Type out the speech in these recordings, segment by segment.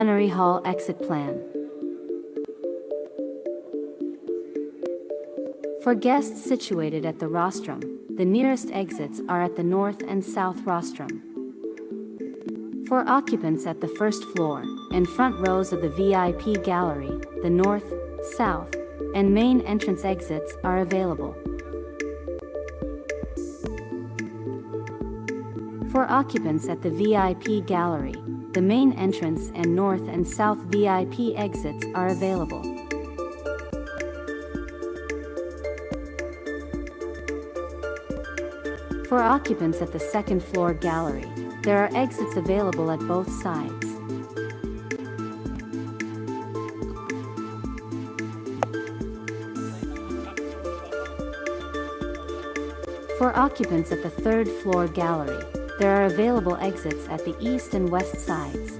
Plenary Hall Exit Plan. For guests situated at the rostrum, the nearest exits are at the north and south rostrum. For occupants at the first floor and front rows of the VIP gallery, the north, south, and main entrance exits are available. For occupants at the VIP gallery, the main entrance and north and south VIP exits are available. For occupants at the second floor gallery, there are exits available at both sides. For occupants at the third floor gallery, there are available exits at the east and west sides.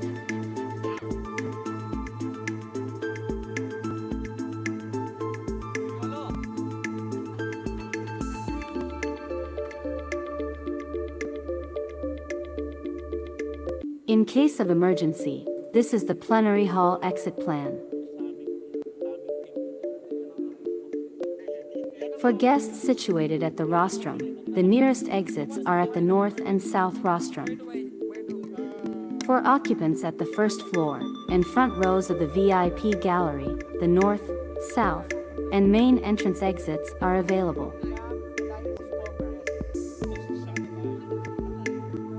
In case of emergency, this is the plenary hall exit plan. For guests situated at the rostrum, the nearest exits are at the north and south rostrum. For occupants at the first floor and front rows of the VIP gallery, the north, south, and main entrance exits are available.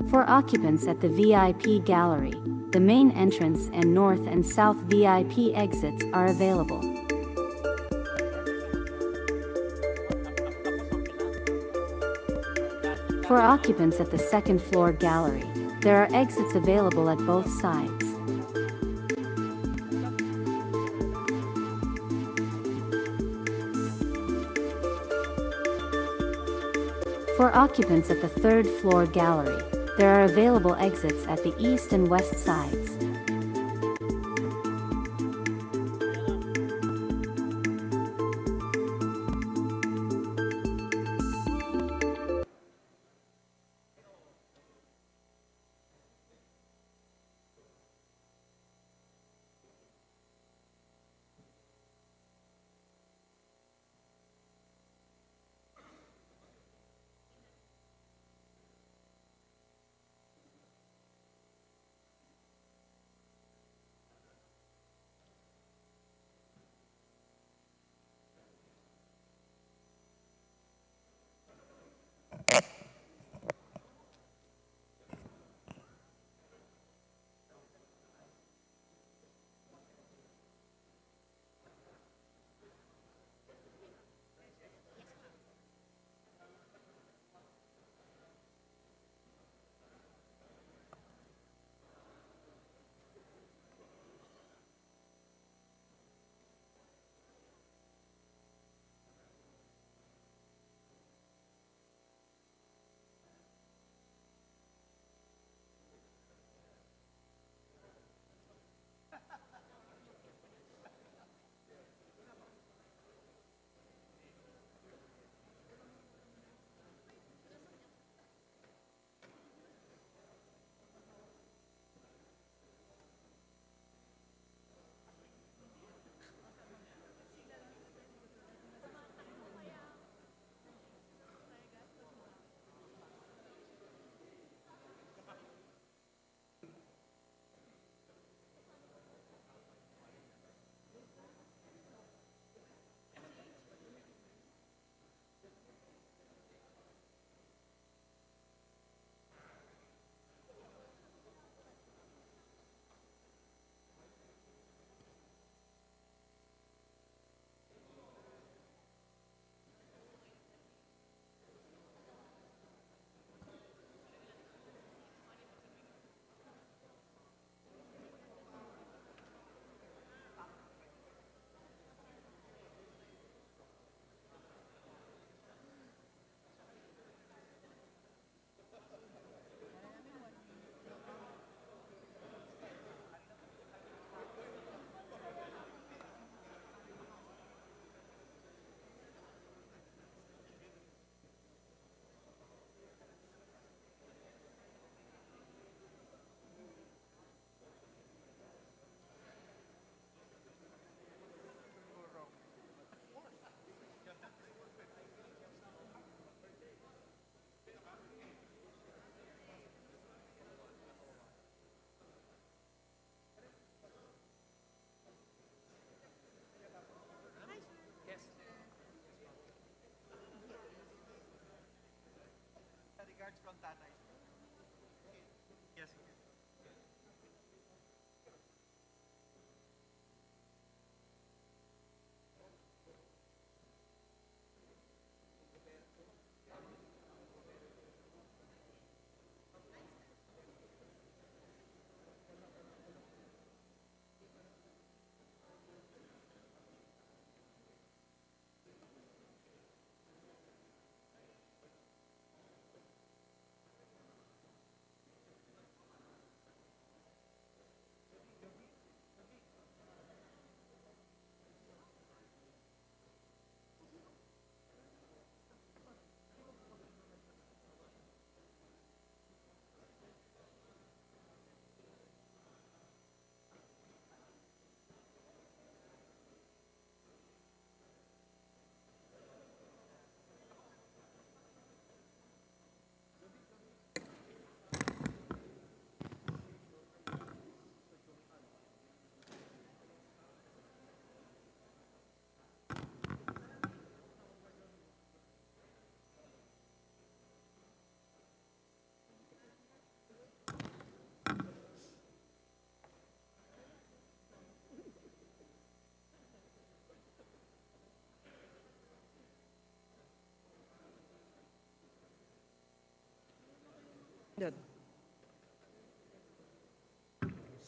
For occupants at the VIP gallery, the main entrance and north and south VIP exits are available. For occupants at the second floor gallery, there are exits available at both sides. For occupants at the third floor gallery, there are available exits at the east and west sides.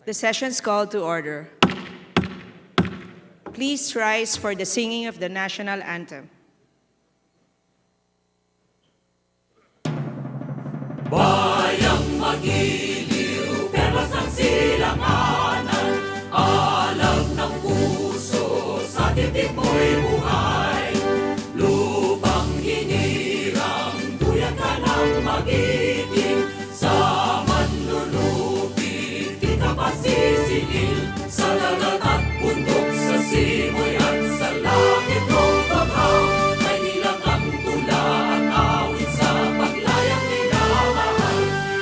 The session's called to order. Please rise for the singing of the national anthem. Bayang magiliw, perlas ng silanganan, alam ng puso, sa titik mo'y buhay. Lupang hinirang, duyan ka ng magiting, sa manlulupig, di ka pasisingil, sa dagat at bundok, sa simoy at sa langit ng baghaw, may nilang ang tula at awit sa paglayang minamahal.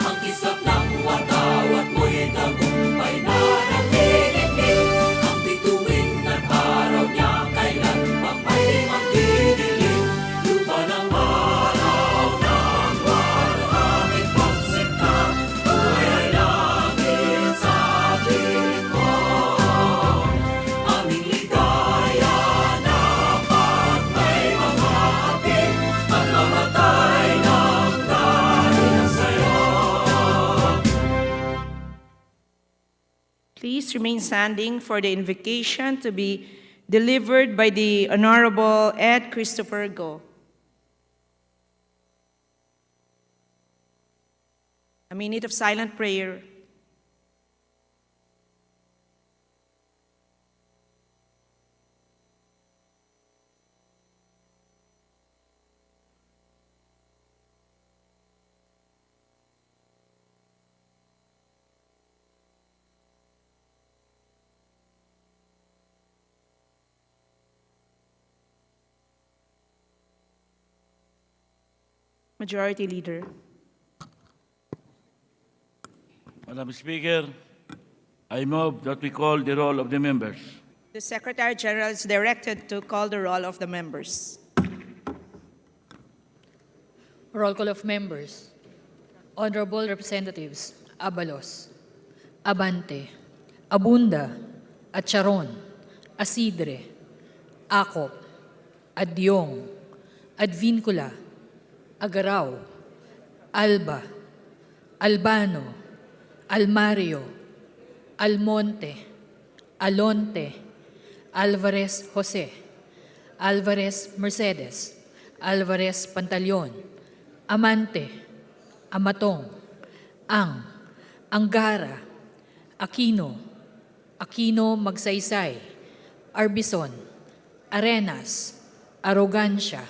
Ang kislap ng watawat mo'y tagumpay na nagtitigil, ang bituin at araw niya kailan pang may magdidilim. Lupa ng araw ng walamig pagsinta, buhay ay langit sa piling mo. Aming ligaya na pag may mga ating at mamatay ng dahil sa'yo. Please remain standing for the invocation to be delivered by the Honorable Ed Christopher Go. A minute of silent prayer. Majority Leader. Madam Speaker, I move that we call the roll of the members. The Secretary General is directed to call the roll of the members. Roll call of members. Honorable Representatives Abalos, Abante, Abunda, Acharon, Asidre, Acop, Adyong, Advincula, Agaraw, Alba, Albano, Almario, Almonte, Alonte, Alvarez Jose, Alvarez Mercedes, Alvarez Pantaleon, Amante, Amatong, Angara, Aquino, Aquino Magsaysay, Arbison, Arenas, Arrogancia,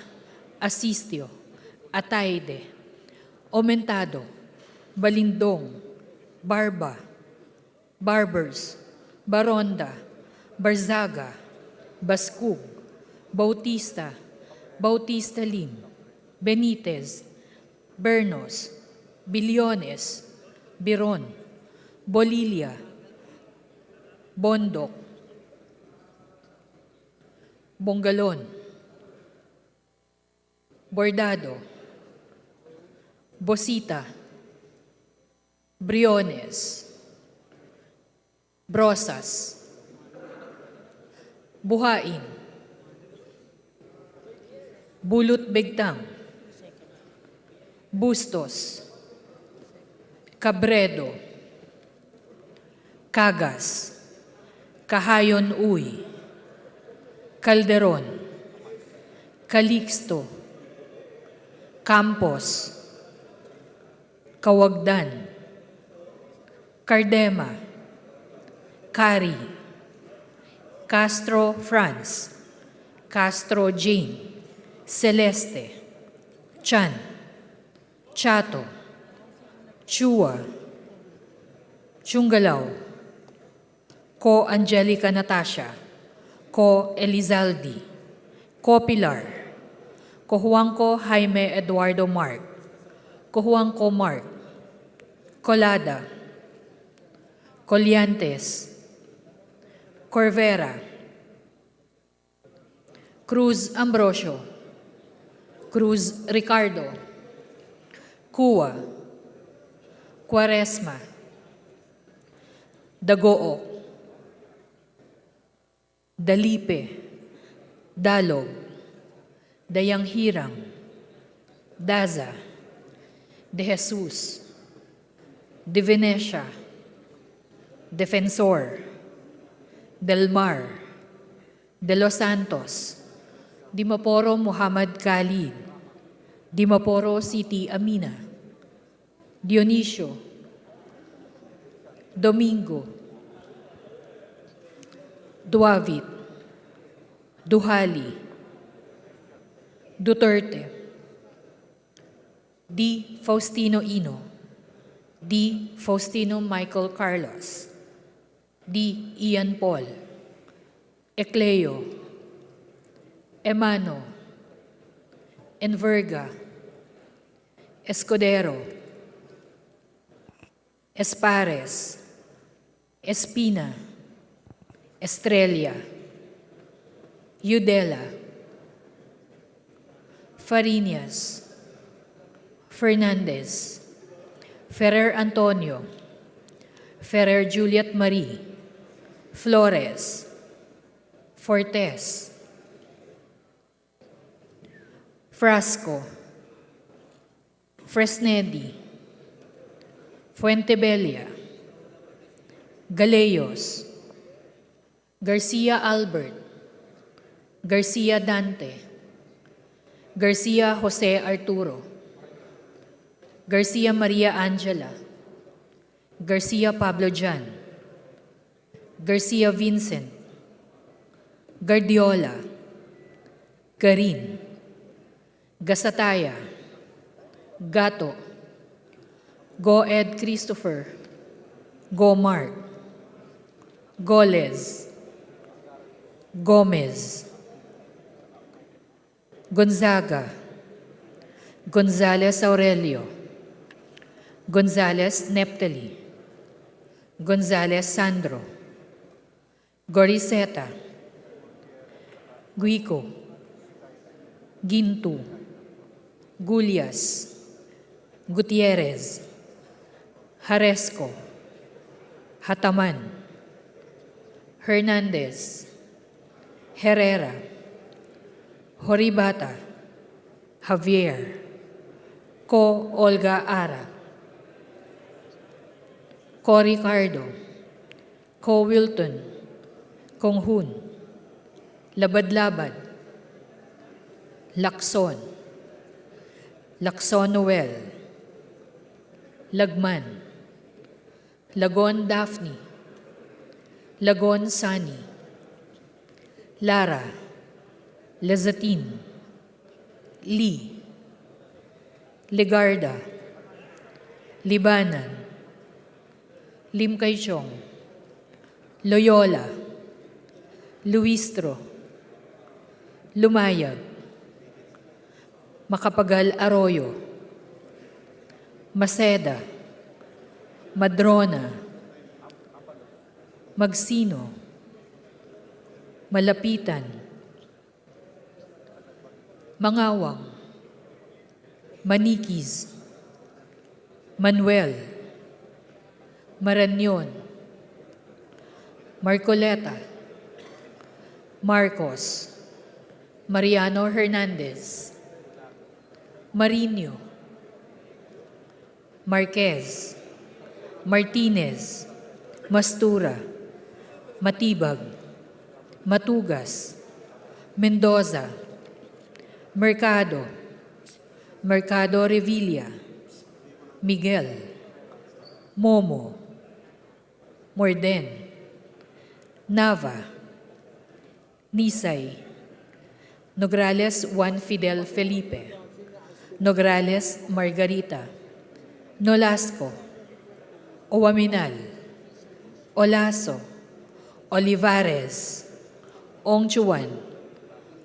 Asistio, Atayde, Omentado, Balindong, Barba, Barbers, Baronda, Barzaga, Baskug, Bautista, Bautista Lim, Benitez, Bernos, Bilyones, Biron, Bolilia, Bondok, Bongalon, Bordado, Bosita, Briones, Brosas, Buhain, Bulot Begtang, Bustos, Cabredo, Cagas, Kahayon Uy, Calderon, Calixto, Campos, Kawagdan, Cardema, Cari, Castro Franz, Castro Jane, Celeste, Chan, Chato, Chua, Chungalaw, Ko Angelica Natasha, Ko Elizaldi, Ko Pilar, Ko Juanco Jaime Eduardo Mark, Ko Juanco Mark, Colada, Colliantes, Corvera, Cruz Ambrosio, Cruz Ricardo, Cua, Quaresma, Dagoo, Dalipe, Dalog, Dayanghirang, Daza, De Jesus, De Venecia, Defensor, Del Mar, De Los Santos, Dimaporo Muhammad Khalid, Dimaporo City Amina, Dionisio, Domingo, Duavit, Duhali, Duterte, D. Faustino Ino, D. Faustino Michael Carlos, D. Ian Paul, Ecleo, Emano, Enverga, Escudero, Espares, Espina, Estrella, Udela, Farinas, Fernandez, Ferrer Antonio, Ferrer Juliet Marie, Flores, Fortes, Frasco, Fresnedi, Fuentebella, Galeyos, Garcia Albert, Garcia Dante, Garcia Jose Arturo, Garcia Maria Angela, Garcia Pablo Jan, Garcia Vincent, Guardiola, Garin, Gasataya, Gato, Goed Christopher, Gomar, Goles, Gomez, Gonzaga, Gonzales Aurelio, Gonzales Neptali, Gonzales Sandro, Goriseta, Guico, Gintu, Gulias, Gutierrez, Haresco, Hataman, Hernandez, Herrera, Horibata, Javier, Co Olga Ara, Co Ricardo, Co Wilton, Konghun, Labad-Labad, Lacson, Lacson Noel, Lagman, Lagon Daphne, Lagon Sani, Lara, Lazatin, Lee, Legarda, Libanan, Lim Kaichong, Loyola, Luistro, Lumayag, Macapagal Arroyo, Maceda, Madrona, Magsino, Malapitan, Mangawang, Manikis, Manuel, Maranyon, Marcoleta, Marcos, Mariano Hernandez, Marino, Marquez, Martinez, Mastura, Matibag, Matugas, Mendoza, Mercado, Mercado Revilla, Miguel, Momo, Morden, Nava, Nisay, Nograles Juan Fidel Felipe, Nograles Margarita, Nolasco, Owaminal, Olaso, Olivares, Ongchuan,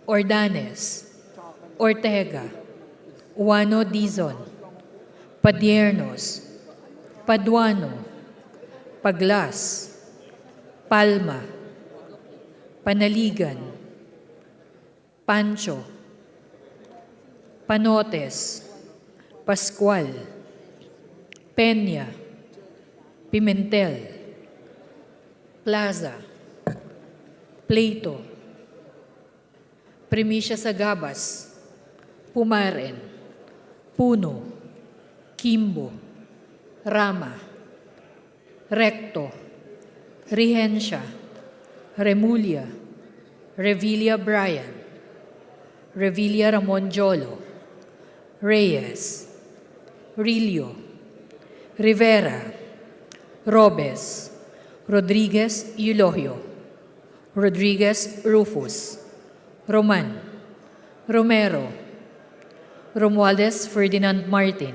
Ordanes, Ortega, Uano Dizon, Padiernos, Paduano, Paglas, Palma, Panaligan, Pancho, Panotes, Pascual, Peña, Pimentel, Plaza, Pleito, Primicia Sagabas, Pumaren, Puno, Kimbo, Rama, Recto, Regencia, Remulla, Revilla Brian, Revilla Ramon Jolo, Reyes, Rillo, Rivera, Robes, Rodriguez Eulogio, Rodriguez Rufus, Roman, Romero, Romualdez Ferdinand Martin,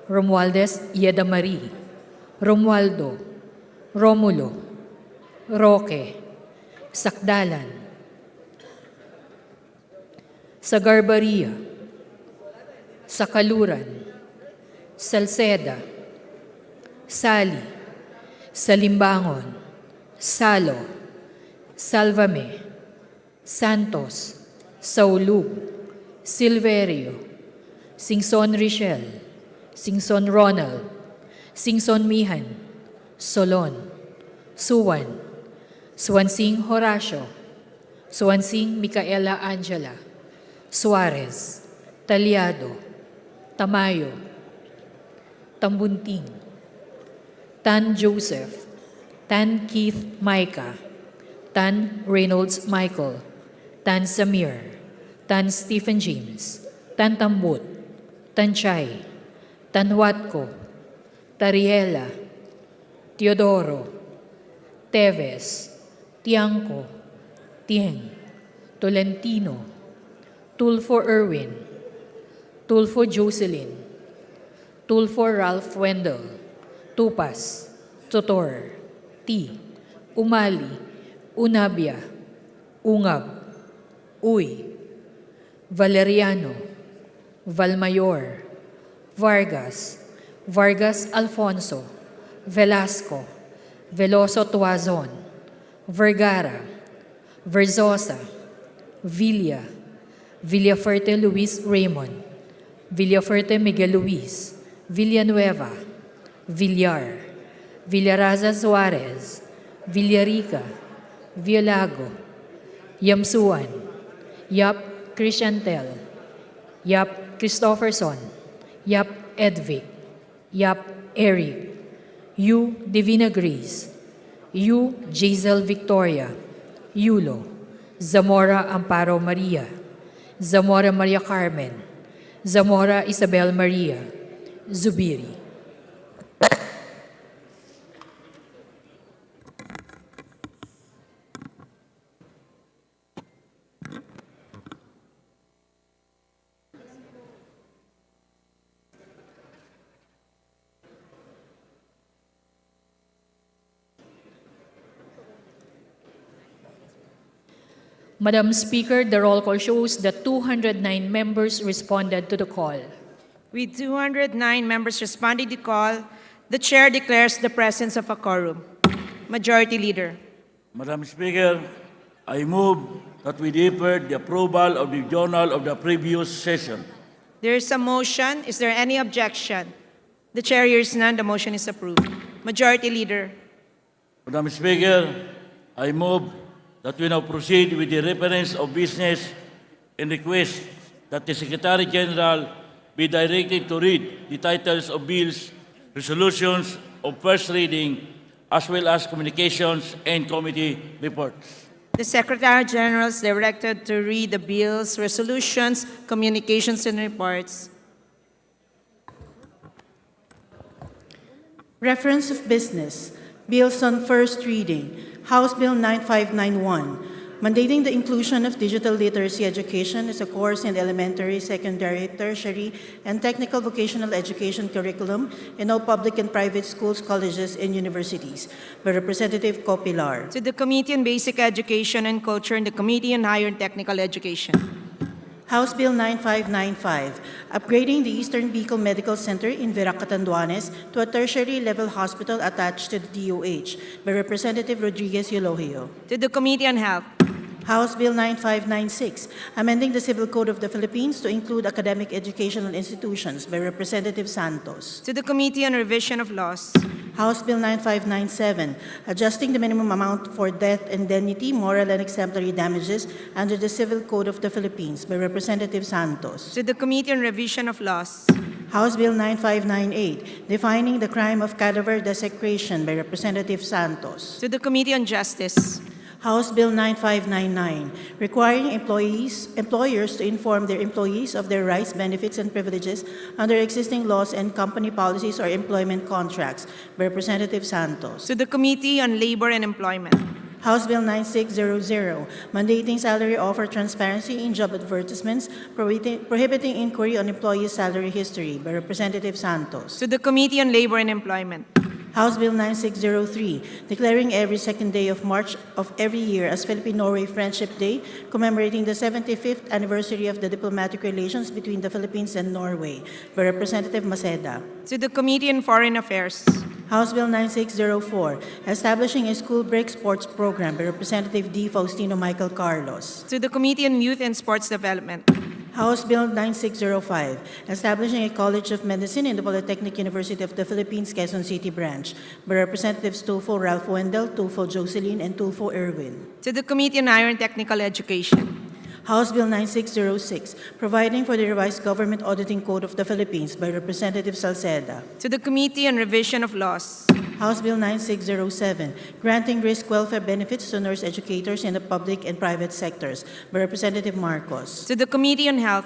Romualdez Yeda Marie, Romualdo, Romulo, Roque, Sakdalan, Sagarbaria, Sakaluran, Salceda, Sali, Salimbangon, Salo, Salvame, Santos, Saulug, Silverio, Singson Richel, Singson Ronald, Singson Mihan, Solon, Suwan, Swansing Horacio, Swansing Micaela Angela, Suarez, Talyado, Tamayo, Tambunting, Tan Joseph, Tan Keith Micah, Tan Reynolds Michael, Tan Samir, Tan Stephen James, Tan Tambut, Tan Chay, Tan Watko, Tariela, Teodoro, Teves, Tiangco, Tieng, Tolentino, Tulfo Erwin, Tulfo Jocelyn, Tulfo Ralph Wendell, Tupas, Totor, T, Umali, Unabia, Ungab, Uy, Valeriano, Valmayor, Vargas, Vargas Alfonso, Velasco, Veloso Tuazon, Vergara, Verzosa, Villa, Villaferte Luis Raymond, Villaferte Miguel Luis, Villanueva, Villar, Villaraza Suarez, Villarica, Villago, Yamsuan, Yap Christiantel, Yap Christopherson, Yap Edvic, Yap Eric, Yu Divina Grace, Yu Jazel Victoria, Yulo, Zamora Amparo Maria, Zamora Maria Carmen, Zamora Isabel Maria, Zubiri. Madam Speaker, the roll call shows that 209 members responded to the call. With 209 members responding to the call, the chair declares the presence of a quorum. Majority Leader. Madam Speaker, I move that we defer the approval of the journal of the previous session. There is a motion. Is there any objection? The chair hears none. The motion is approved. Majority Leader. Madam Speaker, I move that we now proceed with the reference of business and request that the Secretary General be directed to read the titles of bills, resolutions of first reading, as well as communications and committee reports. The Secretary General is directed to read the bills, resolutions, communications, and reports. Reference of business. Bills on first reading. House Bill 9591, mandating the inclusion of digital literacy education as a course in elementary, secondary, tertiary, and technical vocational education curriculum in all public and private schools, colleges, and universities, by Representative Copilar. To the Committee on Basic Education and Culture and the Committee on Higher and Technical Education. House Bill 9595, upgrading the Eastern Bicol Medical Center in Verac, Catanduanes to a tertiary level hospital attached to the DOH, by Representative Rodriguez Eulogio. To the Committee on Health. House Bill 9596, amending the Civil Code of the Philippines to include academic educational institutions, by Representative Santos. To the Committee on Revision of Laws. House Bill 9597, adjusting the minimum amount for death indemnity, moral and exemplary damages under the Civil Code of the Philippines, by Representative Santos. To the Committee on Revision of Laws. House Bill 9598, defining the crime of cadaver desecration by Representative Santos. To the Committee on Justice. House Bill 9599, requiring employers to inform their employees of their rights, benefits, and privileges under existing laws and company policies or employment contracts by Representative Santos. To the Committee on Labor and Employment. House Bill 9600, mandating salary offer transparency in job advertisements, prohibiting inquiry on employees' salary history by Representative Santos. To the Committee on Labor and Employment. House Bill 9603, declaring every second day of March of every year as Philippine-Norway Friendship Day, commemorating the 75th anniversary of the diplomatic relations between the Philippines and Norway, by Representative Maceda. To the Committee on Foreign Affairs. House Bill 9604, establishing a school break sports program, by Representative D. Faustino Michael Carlos. To the Committee on Youth and Sports Development. House Bill 9605, establishing a College of Medicine in the Polytechnic University of the Philippines, Quezon City Branch, by Representatives Tulfo Ralph Wendell, Tulfo Jocelyn, and Tulfo Erwin. To the Committee on Higher and Technical Education. House Bill 9606, providing for the revised Government Auditing Code of the Philippines, by Representative Salceda. To the Committee on Revision of Laws. House Bill 9607, granting risk welfare benefits to nurse educators in the public and private sectors, by Representative Marcos. To the Committee on Health.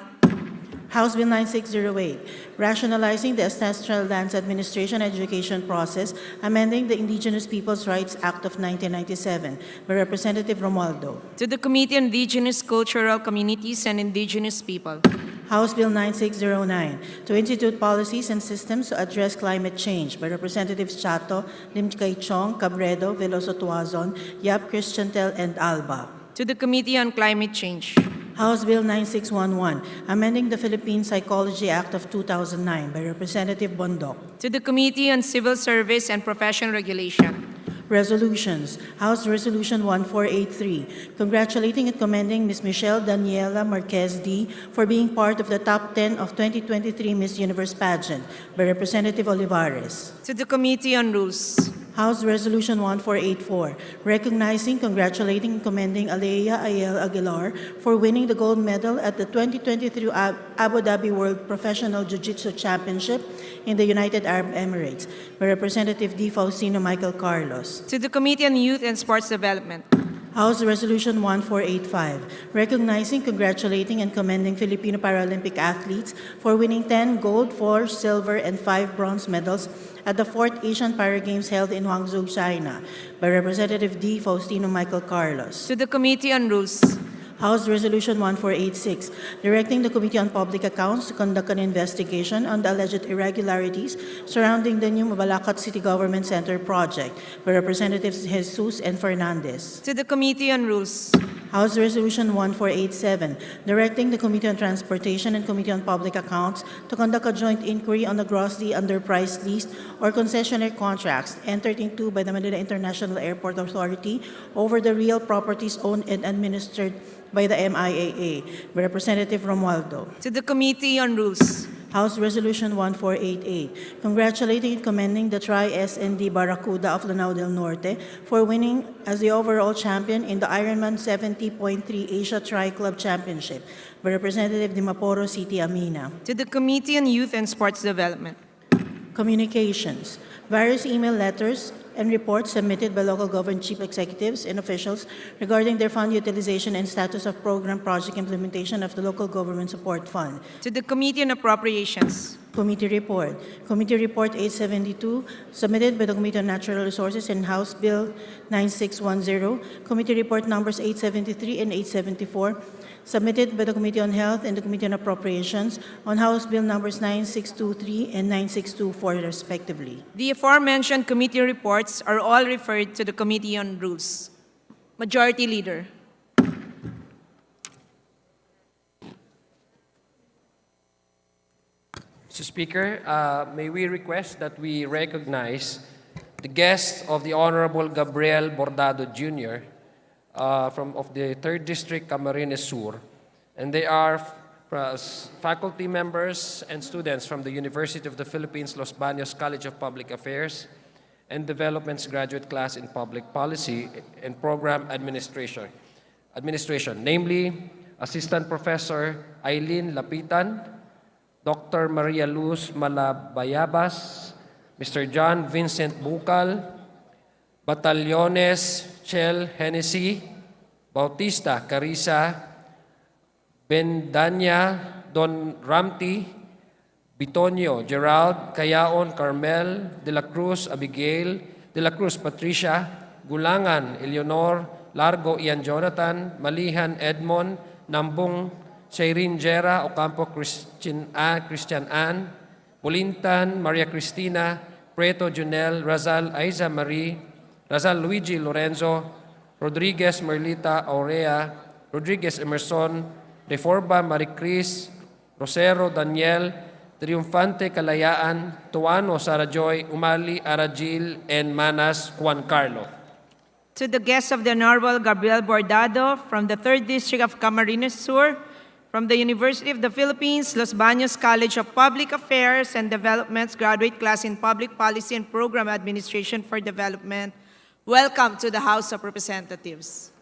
House Bill 9608, rationalizing the Ancestral Lands Administration Education process, amending the Indigenous Peoples' Rights Act of 1997, by Representative Romualdo. To the Committee on Indigenous Cultural Communities and Indigenous People. House Bill 9609, to institute policies and systems to address climate change, by Representatives Chato, Lim Kay Chong, Cabredo, Veloso Tuazon, Yap Christiantel, and Alba. To the Committee on Climate Change. House Bill 9611, amending the Philippine Psychology Act of 2009, by Representative Bondoc. To the Committee on Civil Service and Professional Regulation. Resolutions. House Resolution 1483, congratulating and commending Ms. Michelle Daniela Marquez D. for being part of the top 10 of 2023 Miss Universe pageant, by Representative Olivares. To the Committee on Rules. House Resolution 1484, recognizing, congratulating, and commending Alea Ayel Aguilar for winning the gold medal at the 2023 Abu Dhabi World Professional Jiu-Jitsu Championship in the United Arab Emirates, by Representative D. Faustino Michael Carlos. To the Committee on Youth and Sports Development. House Resolution 1485, recognizing, congratulating, and commending Filipino Paralympic athletes for winning 10 gold, 4 silver, and 5 bronze medals at the 4th Asian Paragames held in Guangzhou, China, by Representative D. Faustino Michael Carlos. To the Committee on Rules. House Resolution 1486, directing the Committee on Public Accounts to conduct an investigation on the alleged irregularities surrounding the new Mabalacat City Government Center project, by Representatives Jesus and Fernandez. To the Committee on Rules. House Resolution 1487, directing the Committee on Transportation and Committee on Public Accounts to conduct a joint inquiry on the grossly underpriced leased or concessionaire contracts entered into by the Manila International Airport Authority over the real properties owned and administered by the MIAA, by Representative Romualdo. To the Committee on Rules. House Resolution 1488, congratulating and commending the Tri-SND Barracuda of Lanao del Norte for winning as the overall champion in the Ironman 70.3 Asia Tri-Club Championship, by Representative Dimaporo City Amina. To the Committee on Youth and Sports Development. Communications. Various email letters and reports submitted by local government chief executives and officials regarding their fund utilization and status of program project implementation of the Local Government Support Fund. To the Committee on Appropriations. Committee Report. Committee Report 872, submitted by the Committee on Natural Resources and House Bill 9610. Committee Report numbers 873 and 874, submitted by the Committee on Health and the Committee on Appropriations on House Bill numbers 9623 and 9624, respectively. The aforementioned committee reports are all referred to the Committee on Rules. Majority Leader. Mr. Speaker, may we request that we recognize the guests of the Honorable Gabriel Bordado Jr. Of the 3rd District, Camarines Sur, and they are faculty members and students from the University of the Philippines, Los Baños College of Public Affairs and Development's graduate class in Public Policy and Program Administration, namely Assistant Professor Eileen Lapitan, Dr. Maria Luz Malabayabas, Mr. John Vincent Bucal, Batallones Chel Hennessy, Bautista Carissa, Bendanya Don Ramti, Bitonio Gerald, Cayaon Carmel, De la Cruz Abigail, De la Cruz Patricia, Gulangan Eleonor, Largo Ian Jonathan, Malihan Edmond, Nambong Shairin Jera, Ocampo Christian Ann, Pulintan Maria Cristina, Preto Junel, Razal Aiza Marie, Razal Luigi Lorenzo, Rodriguez Merlita Aurea, Rodriguez Emerson, Reforba Maricris, Rosero Daniel, Triunfante Kalayaan, Tuano Sara Joy, Umali Arajil, and Manas Juan Carlo. To the guests of the Honorable Gabriel Bordado from the 3rd District of Camarines Sur, from the University of the Philippines, Los Baños College of Public Affairs and Development's graduate class in Public Policy and Program Administration for Development, welcome to the House of Representatives.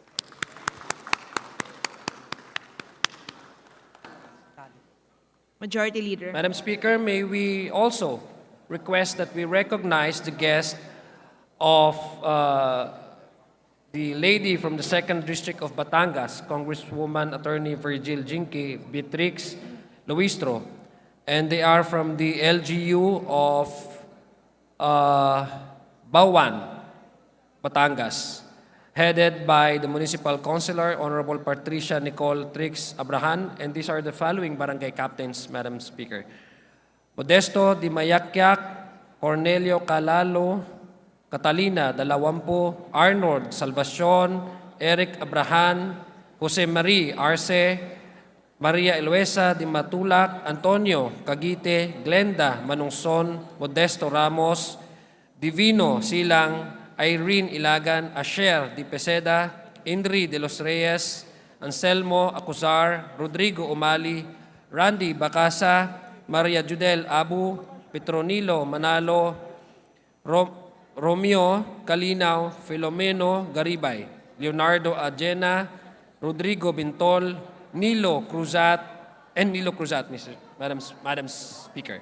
Majority Leader. Madam Speaker, may we also request that we recognize the guest of the lady from the 2nd District of Batangas, Congresswoman Attorney Virgil Jinky Beatrix Luistro, and they are from the LGU of Bawan, Batangas, headed by the Municipal Councilor, Honorable Patricia Nicole Trix Abrahan, and these are the following barangay captains, Madam Speaker. Modesto Di Mayakyak, Cornelio Calalo, Catalina Dalawampo, Arnold Salvacion, Eric Abrahan, Jose Marie Arce, Maria Eloisa Di Matulak, Antonio Cagite, Glenda Manungson, Modesto Ramos, Divino Silang, Irene Ilagan, Asher Di Peseda, Indri De Los Reyes, Anselmo Acuzar, Rodrigo Umali, Randy Bacasa, Maria Judel Abu, Petronilo Manalo, Romeo Calinaw, Filomeno Garibay, Leonardo Ajena, Rodrigo Bintol, Nilo Cruzat, Madam Speaker.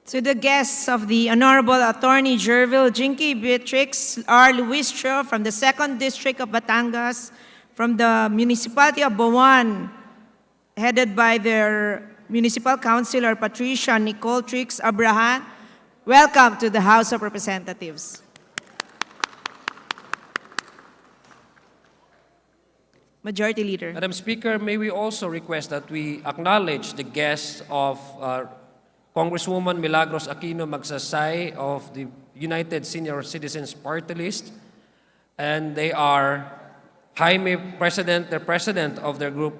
To the guests of the Honorable Attorney Jervil Jinky Beatrix R. Luistro from the 2nd District of Batangas, from the Municipality of Bawan, headed by their Municipal Councilor Patricia Nicole Trix Abrahan, welcome to the House of Representatives. Majority Leader. Madam Speaker, may we also request that we acknowledge the guests of Congresswoman Milagros Aquino Magsaysay of the United Senior Citizens Party List, and they are the president of their group,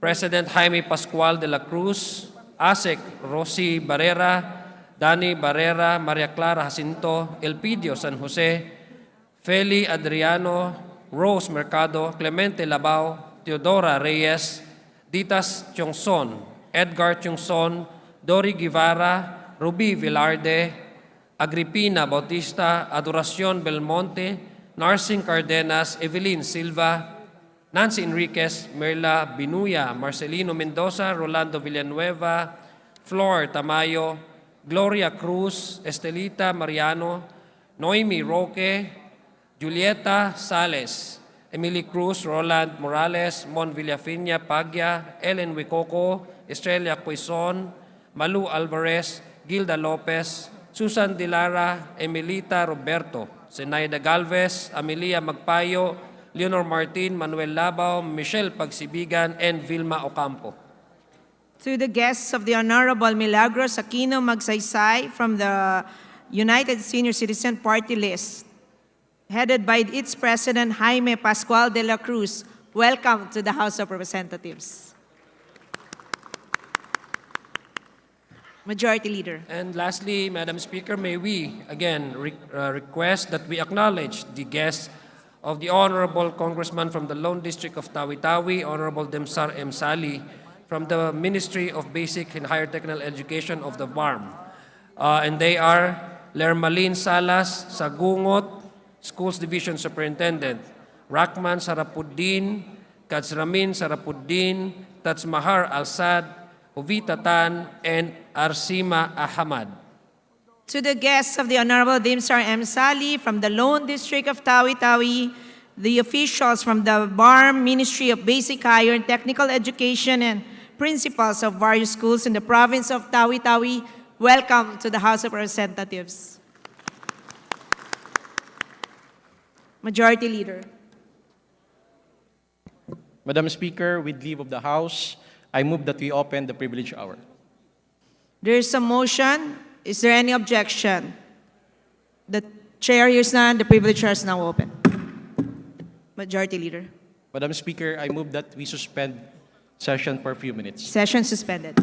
President Jaime Pascual de la Cruz, ASEC Rosie Barrera, Dani Barrera, Maria Clara Jacinto, Elpidio San Jose, Feli Adriano, Rose Mercado, Clemente Labao, Teodora Reyes, Ditas Chongson, Edgar Chongson, Dori Guevara, Ruby Velarde, Agripina Bautista, Adoracion Belmonte, Narsing Cardenas, Evelyn Silva, Nancy Enriquez, Merla Binuya, Marcelino Mendoza, Rolando Villanueva, Flor Tamayo, Gloria Cruz, Estelita Mariano, Noemi Roque, Julieta Sales, Emily Cruz, Roland Morales, Mon Villafina Pagya, Ellen Wicoco, Estrella Quezon, Malu Alvarez, Gilda Lopez, Susan Dilara, Emilita Roberto, Zenaida Galvez, Amelia Magpayo, Leonor Martin, Manuel Labao, Michelle Pagsibigan, and Vilma Ocampo. To the guests of the Honorable Milagros Aquino Magsaysay from the United Senior Citizen Party List, headed by its President Jaime Pascual de la Cruz, welcome to the House of Representatives. Majority Leader. And lastly, Madam Speaker, may we again request that we acknowledge the guests of the Honorable Congressman from the Lone District of Tawi-Tawi, Honorable Demsar M. Sali, from the Ministry of Basic and Higher Technical Education of the BARM. And they are Lermalin Salas Sagungot, Schools Division Superintendent, Rakman Sarapuddin, Kadzramin Sarapuddin, Tatsmahar Al-Sad, Jovita Tan, and Arsima Ahmad. To the guests of the Honorable Dimsar M. Sali from the Lone District of Tawi-Tawi, the officials from the BARM Ministry of Basic Higher and Technical Education, and principals of various schools in the province of Tawi-Tawi, welcome to the House of Representatives. Majority Leader. Madam Speaker, with leave of the House, I move that we open the privilege hour. There is a motion. Is there any objection? The chair hears none. The privilege hour is now open. Majority Leader. Madam Speaker, I move that we suspend session for a few minutes. Session suspended.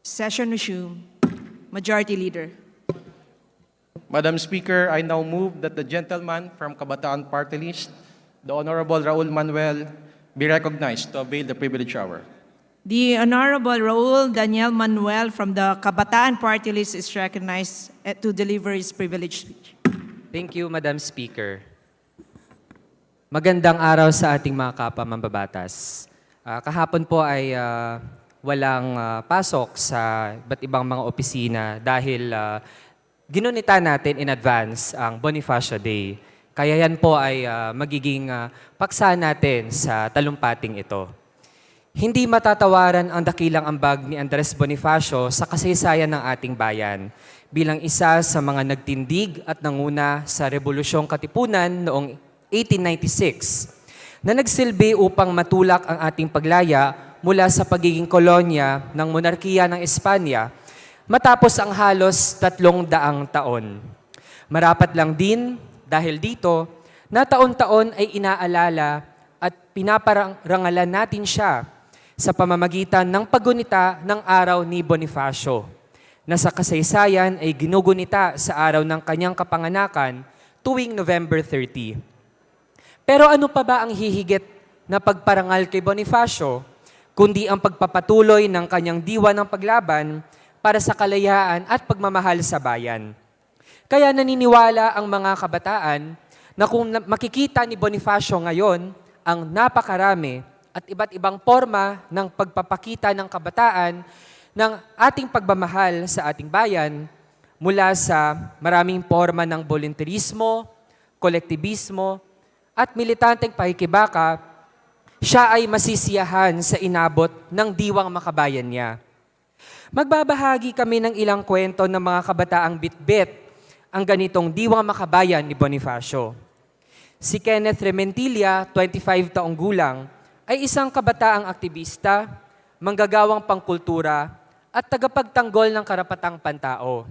Session resumed. Majority Leader. Madam Speaker, I now move that the gentleman from Kabataan Party List, the Honorable Raul Manuel, be recognized to avail the privilege hour. The Honorable Raul Daniel Manuel from the Kabataan Party List is recognized to deliver his privileged speech. Thank you, Madam Speaker. Magandang araw sa ating mga kapwa mambabatas. Kahapon po ay walang pasok sa iba't ibang mga opisina dahil ginunita natin in advance ang Bonifacio Day. Kaya yan po ay magiging paksa natin sa talumpating ito. Hindi matatawaran ang dakilang ambag ni Andres Bonifacio sa kasaysayan ng ating bayan bilang isa sa mga nagtindig at nanguna sa Rebolusyong Katipunan noong 1896 na nagsilbi upang matulak ang ating paglaya mula sa pagiging kolonya ng monarkiya ng Espanya matapos ang halos 300 taon. Marapat lang din dahil dito na taon-taon ay inaalala at pinaparangalan natin siya sa pamamagitan ng paggunita ng araw ni Bonifacio, na sa kasaysayan ay ginugunita sa araw ng kanyang kapanganakan tuwing November 30. Pero ano pa ba ang hihigit na pagparangal kay Bonifacio, kundi ang pagpapatuloy ng kanyang diwa ng paglaban para sa kalayaan at pagmamahal sa bayan. Kaya naniniwala ang mga kabataan na kung makikita ni Bonifacio ngayon ang napakarami at iba't ibang forma ng pagpapakita ng kabataan ng ating pagmamahal sa ating bayan mula sa maraming forma ng volunteerismo, kolektibismo, at militanteng pakikibaka, siya ay masisiyahan sa inabot ng diwang makabayan niya. Magbabahagi kami ng ilang kwento ng mga kabataang bitbit ang ganitong diwang makabayan ni Bonifacio. Si Kenneth Rementilla, 25 taong gulang, ay isang kabataang aktivista, manggagawang pangkultura, at tagapagtanggol ng karapatang pantao.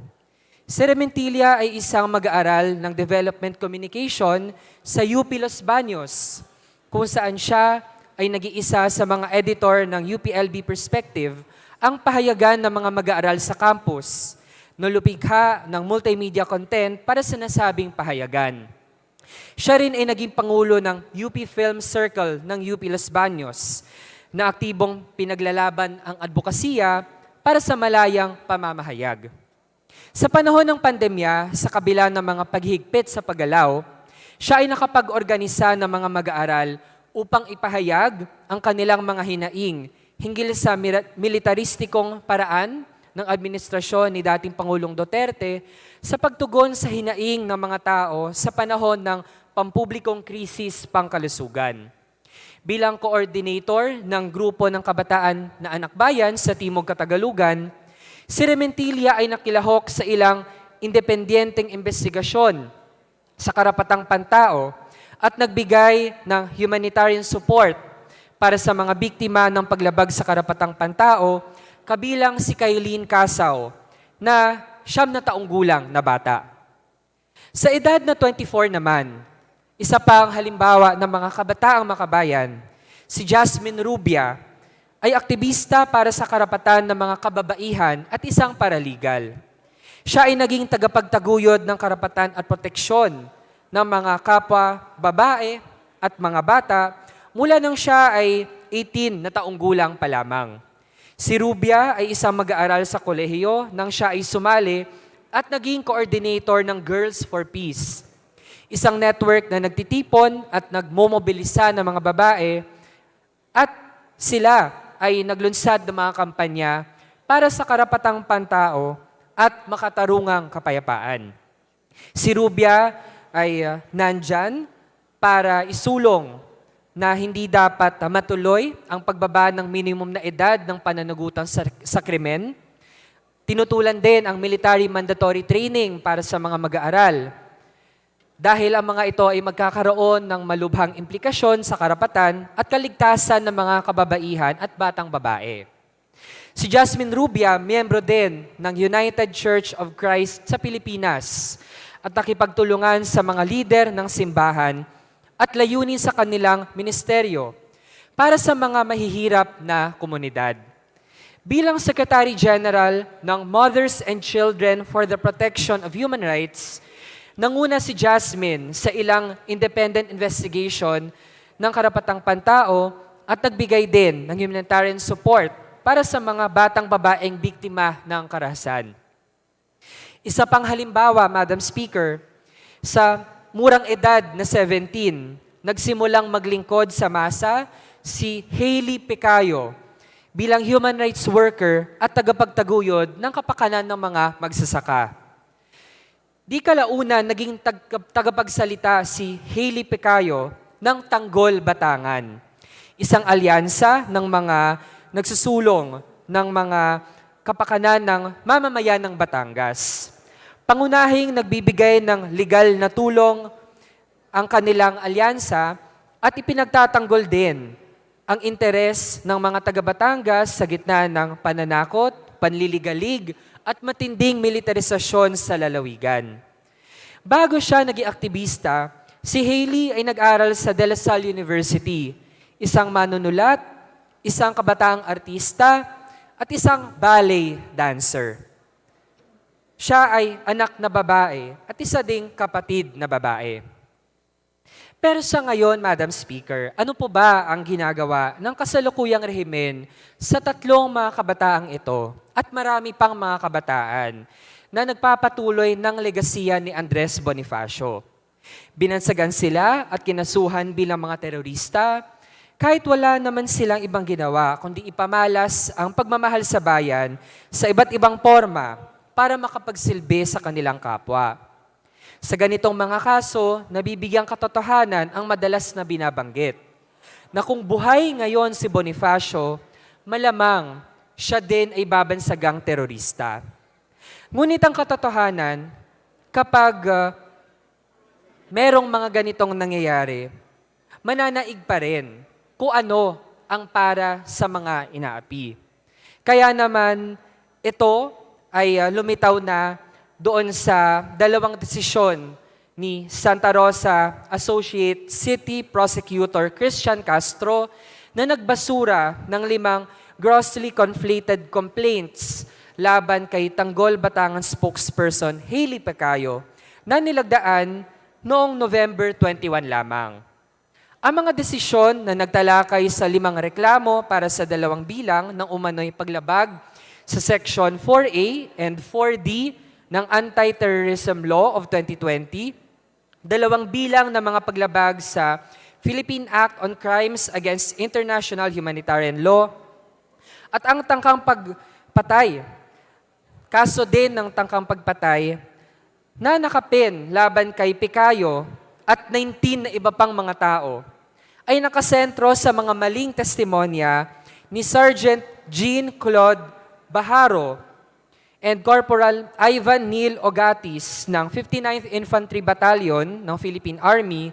Si Rementilla ay isang mag-aaral ng Development Communication sa UP Los Baños, kung saan siya ay nag-iisa sa mga editor ng UPLB Perspective, ang pahayagan ng mga mag-aaral sa campus, nulupikha ng multimedia content para sa nasabing pahayagan. Siya rin ay naging pangulo ng UP Film Circle ng UP Los Baños, na aktibong pinaglalaban ang advokasya para sa malayang pamamahayag. Sa panahon ng pandemya, sa kabila ng mga paghigpit sa paggalaw, siya ay nakapag-organisa ng mga mag-aaral upang ipahayag ang kanilang mga hinaing hinggil sa militaristikong paraan ng administrasyon ni dating Pangulong Duterte sa pagtugon sa hinaing ng mga tao sa panahon ng pampublikong krisis pangkalusugan. Bilang coordinator ng grupo ng kabataan na anak bayan sa Timog Katagalugan, si Rementilla ay nakilahok sa ilang independenteng investigasyon sa karapatang pantao at nagbigay ng humanitarian support para sa mga biktima ng paglabag sa karapatang pantao, kabilang si Kailin Casaw na 9 taong gulang na bata. Sa edad na 24 naman, isa pang halimbawa ng mga kabataang makabayan, si Jasmine Rubia ay aktivista para sa karapatan ng mga kababaihan at isang paralegal. Siya ay naging tagapagtaguyod ng karapatan at proteksyon ng mga kapwa babae at mga bata mula nang siya ay 18 na taong gulang pa lamang. Si Rubia ay isang mag-aaral sa kolehiyo nang siya ay sumali at naging coordinator ng Girls for Peace, isang network na nagtitipon at nagmomobilisa ng mga babae, at sila ay naglunsad ng mga kampanya para sa karapatang pantao at makatarungang kapayapaan. Si Rubia ay nandyan para isulong na hindi dapat matuloy ang pagbaba ng minimum na edad ng pananagutan sa krimen. Tinutulan din ang military mandatory training para sa mga mag-aaral, dahil ang mga ito ay magkakaroon ng malubhang implikasyon sa karapatan at kaligtasan ng mga kababaihan at batang babae. Si Jasmine Rubia, miyembro din ng United Church of Christ sa Pilipinas at nakipagtulungan sa mga lider ng simbahan at layunin sa kanilang ministeryo para sa mga mahihirap na komunidad. Bilang Secretary General ng Mothers and Children for the Protection of Human Rights, nanguna si Jasmine sa ilang independent investigation ng karapatang pantao at nagbigay din ng humanitarian support para sa mga batang babaeng biktima ng karahasan. Isa pang halimbawa, Madam Speaker, sa murang edad na 17, nagsimulang maglingkod sa masa si Hailey Picayo bilang human rights worker at tagapagtaguyod ng kapakanan ng mga magsasaka. Di kalauna naging tagapagsalita si Hailey Picayo ng Tanggol, Batangan, isang alyansa ng mga nagsusulong ng mga kapakanan ng mamamayan ng Batangas. Pangunahing nagbibigay ng legal na tulong ang kanilang alyansa at ipinagtatanggol din ang interes ng mga taga-Batangas sa gitna ng pananakot, panliligalig, at matinding militarisasyon sa lalawigan. Bago siya naging aktivista, si Hailey ay nag-aral sa De La Salle University, isang manunulat, isang kabataang artista, at isang ballet dancer. Siya ay anak na babae at isa ding kapatid na babae. Pero sa ngayon, Madam Speaker, ano po ba ang ginagawa ng kasalukuyang rehimen sa tatlong mga kabataang ito at marami pang mga kabataan na nagpapatuloy ng legasiya ni Andres Bonifacio? Binansagan sila at kinasuhan bilang mga terorista kahit wala naman silang ibang ginawa kundi ipamalas ang pagmamahal sa bayan sa iba't ibang forma para makapagsilbi sa kanilang kapwa. Sa ganitong mga kaso, nabibigyang katotohanan ang madalas na binabanggit, na kung buhay ngayon si Bonifacio, malamang siya din ay babansagang terorista. Ngunit ang katotohanan, kapag merong mga ganitong nangyayari, mananaig pa rin kung ano ang para sa mga inaapi. Kaya naman, ito ay lumitaw na doon sa dalawang desisyon ni Santa Rosa Associate City Prosecutor Christian Castro na nagbasura ng 5 grossly conflated complaints laban kay Tanggol Batangan spokesperson Hailey Pecayo na nilagdaan noong November 21 lamang. Ang mga desisyon na nagtalakay sa 5 reklamo para sa 2 bilang ng umano'y paglabag sa Section 4A and 4D ng Anti-Terrorism Law of 2020, 2 bilang ng mga paglabag sa Philippine Act on Crimes Against International Humanitarian Law, at ang tangkang pagpatay, kaso din ng tangkang pagpatay na nakapin laban kay Pecayo at 19 na iba pang mga tao, ay nakasentro sa mga maling testimonya ni Sergeant Jean-Claude Baharo and Corporal Ivan Neil Ogatis ng 59th Infantry Battalion ng Philippine Army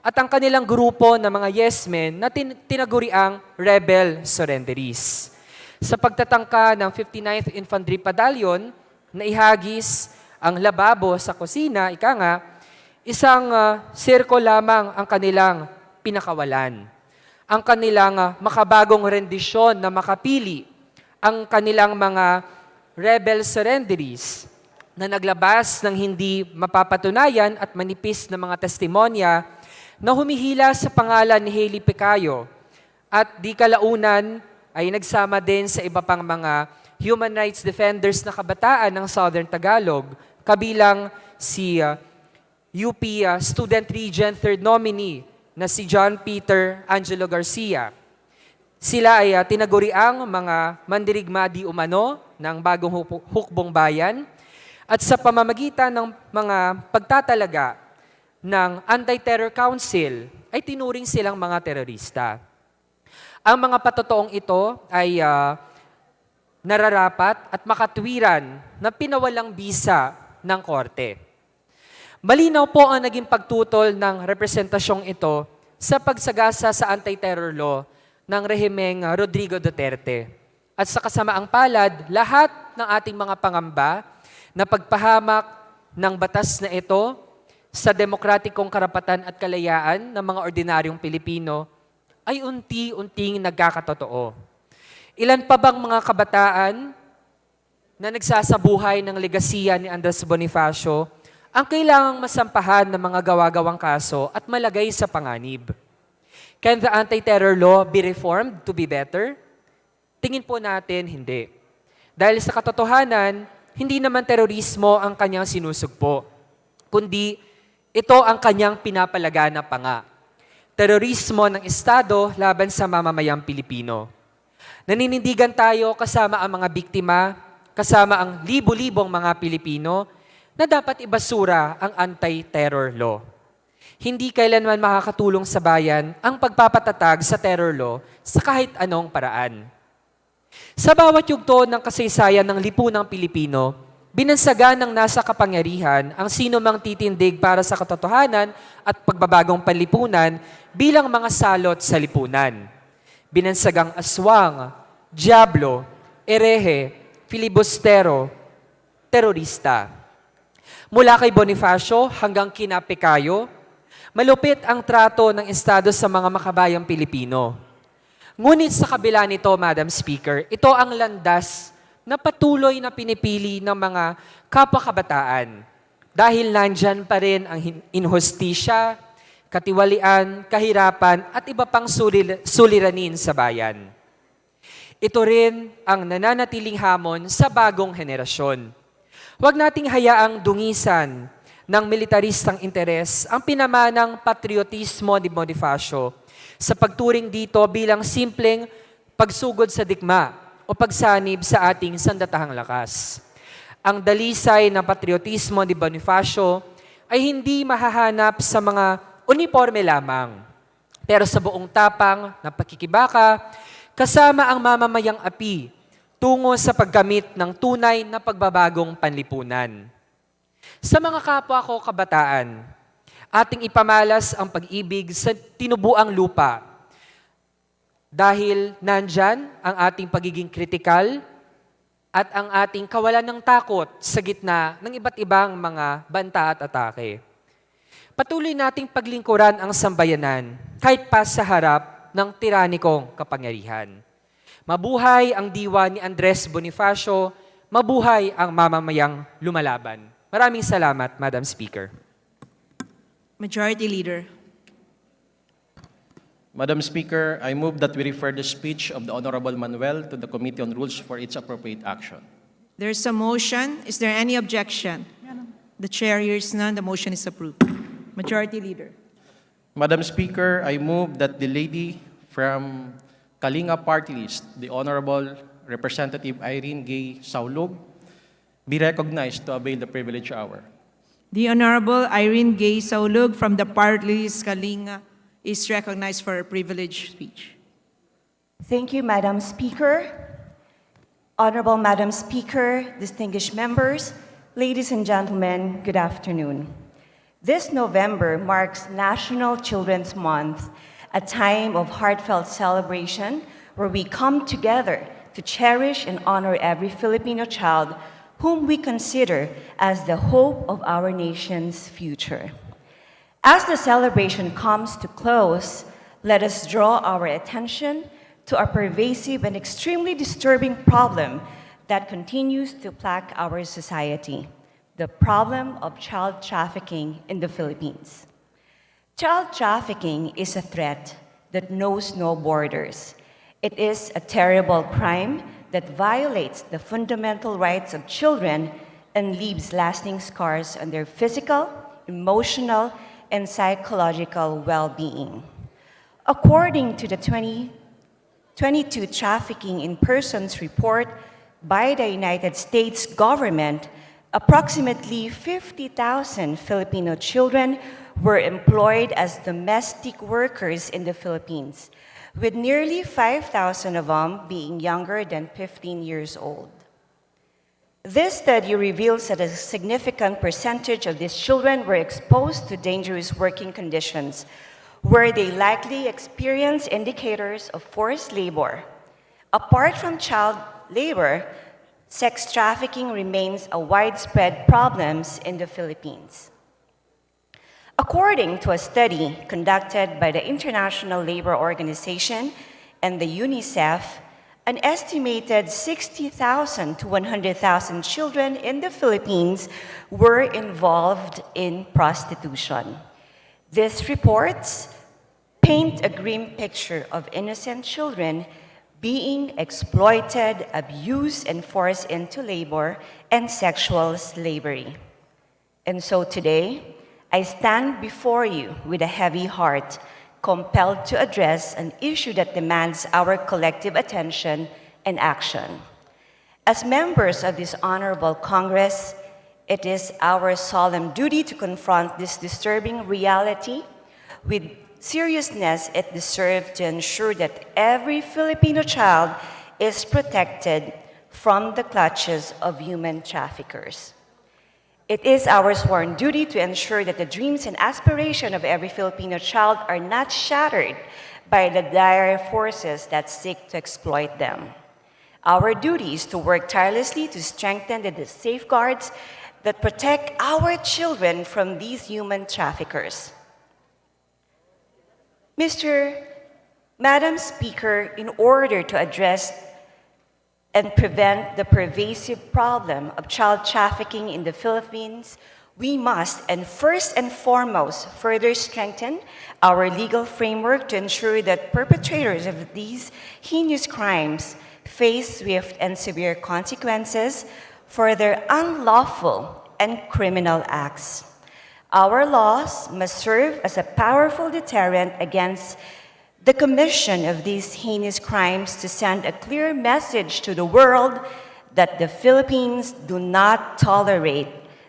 at ang kanilang grupo ng mga yes men na tinaguriang rebel surrenderies. Sa pagtatangka ng 59th Infantry Battalion na ihagis ang lababo sa kusina, ika nga, isang sirko lamang ang kanilang pinakawalan. Ang kanilang makabagong rendisyon na makapili ang kanilang mga rebel surrenderies na naglabas ng hindi mapapatunayan at manipis na mga testimonya na humihila sa pangalan ni Hailey Pecayo at di kalaunan ay nagsama din sa iba pang mga human rights defenders na kabataan ng Southern Tagalog, kabilang si UP Student Regent 3rd nominee na si John Peter Angelo Garcia. Sila ay tinaguriang mga mandirigma di umano ng bagong hukbong bayan at sa pamamagitan ng mga pagtatalaga ng Anti-Terror Council ay tinuring silang mga terorista. Ang mga patotoong ito ay nararapat at makatwiran na pinawalang bisa ng korte. Malinaw po ang naging pagtutol ng representasyong ito sa pagsagasa sa anti-terror law ng rehimeng Rodrigo Duterte. At sa kasamaang palad, lahat ng ating mga pangamba na pagpahamak ng batas na ito sa demokratikong karapatan at kalayaan ng mga ordinaryong Pilipino ay unti-unting nagkakatotoo. Ilan pa bang mga kabataan na nagsasabuhay ng legasiya ni Andres Bonifacio ang kailangang masampahan ng mga gawa-gawang kaso at malagay sa panganib? Can the anti-terror law be reformed to be better? Tingin po natin, hindi. Dahil sa katotohanan, hindi naman terorismo ang kanyang sinusugpo, kundi ito ang kanyang pinapalagana pa nga. Terorismo ng Estado laban sa mamamayang Pilipino. Naninindigan tayo kasama ang mga biktima, kasama ang libo-libong mga Pilipino na dapat ibasura ang anti-terror law. Hindi kailanman makakatulong sa bayan ang pagpapatatag sa terror law sa kahit anong paraan. Sa bawat yugto ng kasaysayan ng lipunang Pilipino, binansagan ng nasa kapangyarihan ang sino mang titindig para sa katotohanan at pagbabagong panlipunan bilang mga salot sa lipunan. Binansagang aswang, diablo, erehe, filibustero, terorista. Mula kay Bonifacio hanggang kina Pecayo, malupit ang trato ng Estado sa mga makabayang Pilipino. Ngunit sa kabila nito, Madam Speaker, ito ang landas na patuloy na pinipili ng mga kapwa-kabataan dahil nandyan pa rin ang inhustisya, katiwalian, kahirapan at iba pang suliranin sa bayan. Ito rin ang nananatiling hamon sa bagong henerasyon. Huwag nating hayaang dungisan ng militaristang interes ang pinamanang patriotismo ni Bonifacio sa pagturing dito bilang simpleng pagsugod sa digma o pagsanib sa ating sandatahang lakas. Ang dalisay ng patriotismo ni Bonifacio ay hindi mahahanap sa mga uniforme lamang, pero sa buong tapang na pakikibaka kasama ang mamamayang api tungo sa pagkamit ng tunay na pagbabagong panlipunan. Sa mga kapwa ko kabataan, ating ipamalas ang pag-ibig sa tinubuang lupa dahil nandyan ang ating pagiging kritikal at ang ating kawalan ng takot sa gitna ng iba't ibang mga banta at atake. Patuloy nating paglingkuran ang sambayanan kahit pa sa harap ng tiranikong kapangyarihan. Mabuhay ang diwa ni Andres Bonifacio, mabuhay ang mamamayang lumalaban. Maraming salamat, Madam Speaker. Majority Leader. Madam Speaker, I move that we refer the speech of the Honorable Manuel to the Committee on Rules for its appropriate action. There's a motion. Is there any objection? The chair hears none. The motion is approved. Majority Leader. Madam Speaker, I move that the lady from Kalinga Party List, the Honorable Representative Irene Gay Saulog, be recognized to avail the privilege hour. The Honorable Irene Gay Saulug from the party list Kalinga is recognized for a privileged speech. Thank you, Madam Speaker. Honorable Madam Speaker, distinguished members, ladies and gentlemen, good afternoon. This November marks National Children's Month, a time of heartfelt celebration where we come together to cherish and honor every Filipino child whom we consider as the hope of our nation's future. As the celebration comes to close, let us draw our attention to a pervasive and extremely disturbing problem that continues to plague our society, the problem of child trafficking in the Philippines. Child trafficking is a threat that knows no borders. It is a terrible crime that violates the fundamental rights of children and leaves lasting scars on their physical, emotional, and psychological well-being. According to the 2022 Trafficking in Persons report by the United States government, approximately 50,000 Filipino children were employed as domestic workers in the Philippines, with nearly 5,000 of them being younger than 15 years old. This study reveals that a significant percentage of these children were exposed to dangerous working conditions, where they likely experience indicators of forced labor. Apart from child labor, sex trafficking remains a widespread problem in the Philippines. According to a study conducted by the International Labor Organization and the UNICEF, an estimated 60,000 to 100,000 children in the Philippines were involved in prostitution. These reports paint a grim picture of innocent children being exploited, abused, and forced into labor and sexual slavery. And so today, I stand before you with a heavy heart, compelled to address an issue that demands our collective attention and action. As members of this honorable Congress, it is our solemn duty to confront this disturbing reality with seriousness it deserves to ensure that every Filipino child is protected from the clutches of human traffickers. It is our sworn duty to ensure that the dreams and aspirations of every Filipino child are not shattered by the dire forces that seek to exploit them. Our duty is to work tirelessly to strengthen the safeguards that protect our children from these human traffickers. Madam Speaker, in order to address and prevent the pervasive problem of child trafficking in the Philippines, we must, and first and foremost, further strengthen our legal framework to ensure that perpetrators of these heinous crimes face swift and severe consequences for their unlawful and criminal acts. Our laws must serve as a powerful deterrent against the commission of these heinous crimes to send a clear message to the world that the Philippines do not tolerate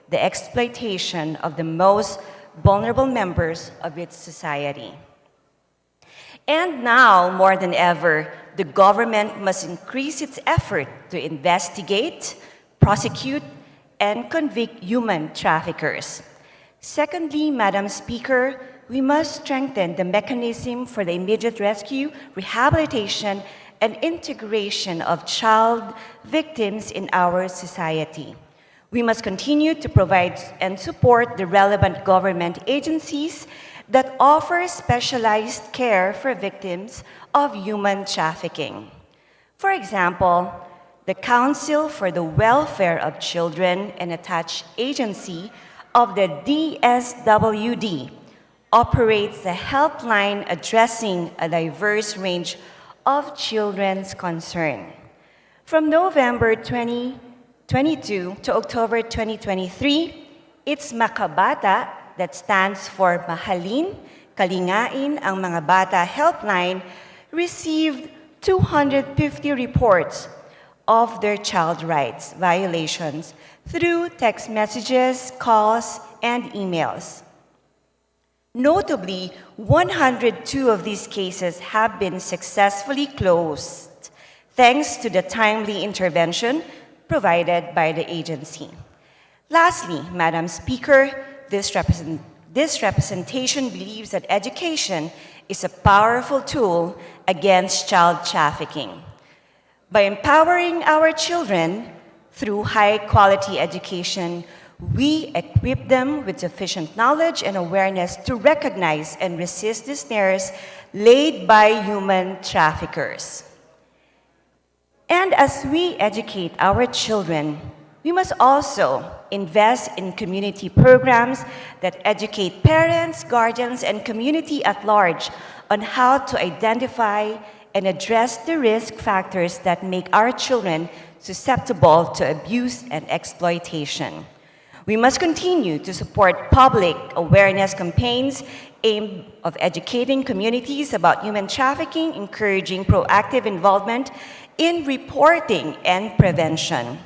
the exploitation of the most vulnerable members of its society. And now, more than ever, the government must increase its effort to investigate, prosecute, and convict human traffickers. Secondly, Madam Speaker, we must strengthen the mechanism for the immediate rescue, rehabilitation, and integration of child victims in our society. We must continue to provide and support the relevant government agencies that offer specialized care for victims of human trafficking. For example, the Council for the Welfare of Children, an attached agency of the DSWD, operates a helpline addressing a diverse range of children's concern. From November 2022 to October 2023, it's Makabata, that stands for Mahalin, Kalingain ang Mga Bata Helpline, received 250 reports of their child rights violations through text messages, calls, and emails. Notably, 102 of these cases have been successfully closed, thanks to the timely intervention provided by the agency. Lastly, Madam Speaker, this representation believes that education is a powerful tool against child trafficking. By empowering our children through high-quality education, we equip them with sufficient knowledge and awareness to recognize and resist the snares laid by human traffickers. And as we educate our children, we must also invest in community programs that educate parents, guardians, and community at large on how to identify and address the risk factors that make our children susceptible to abuse and exploitation. We must continue to support public awareness campaigns aimed of educating communities about human trafficking, encouraging proactive involvement in reporting and prevention.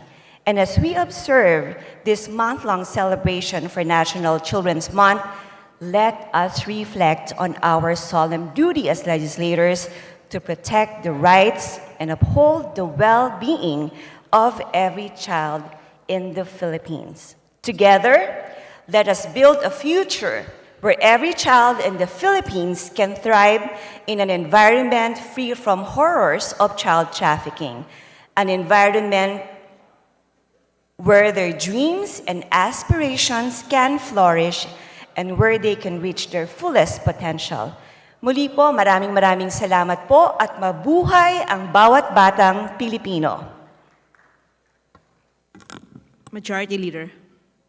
And as we observe this month-long celebration for National Children's Month, let us reflect on our solemn duty as legislators to protect the rights and uphold the well-being of every child in the Philippines. Together, let us build a future where every child in the Philippines can thrive in an environment free from horrors of child trafficking, an environment where their dreams and aspirations can flourish and where they can reach their fullest potential. Muli po, maraming salamat po at mabuhay ang bawat batang Pilipino. Majority Leader.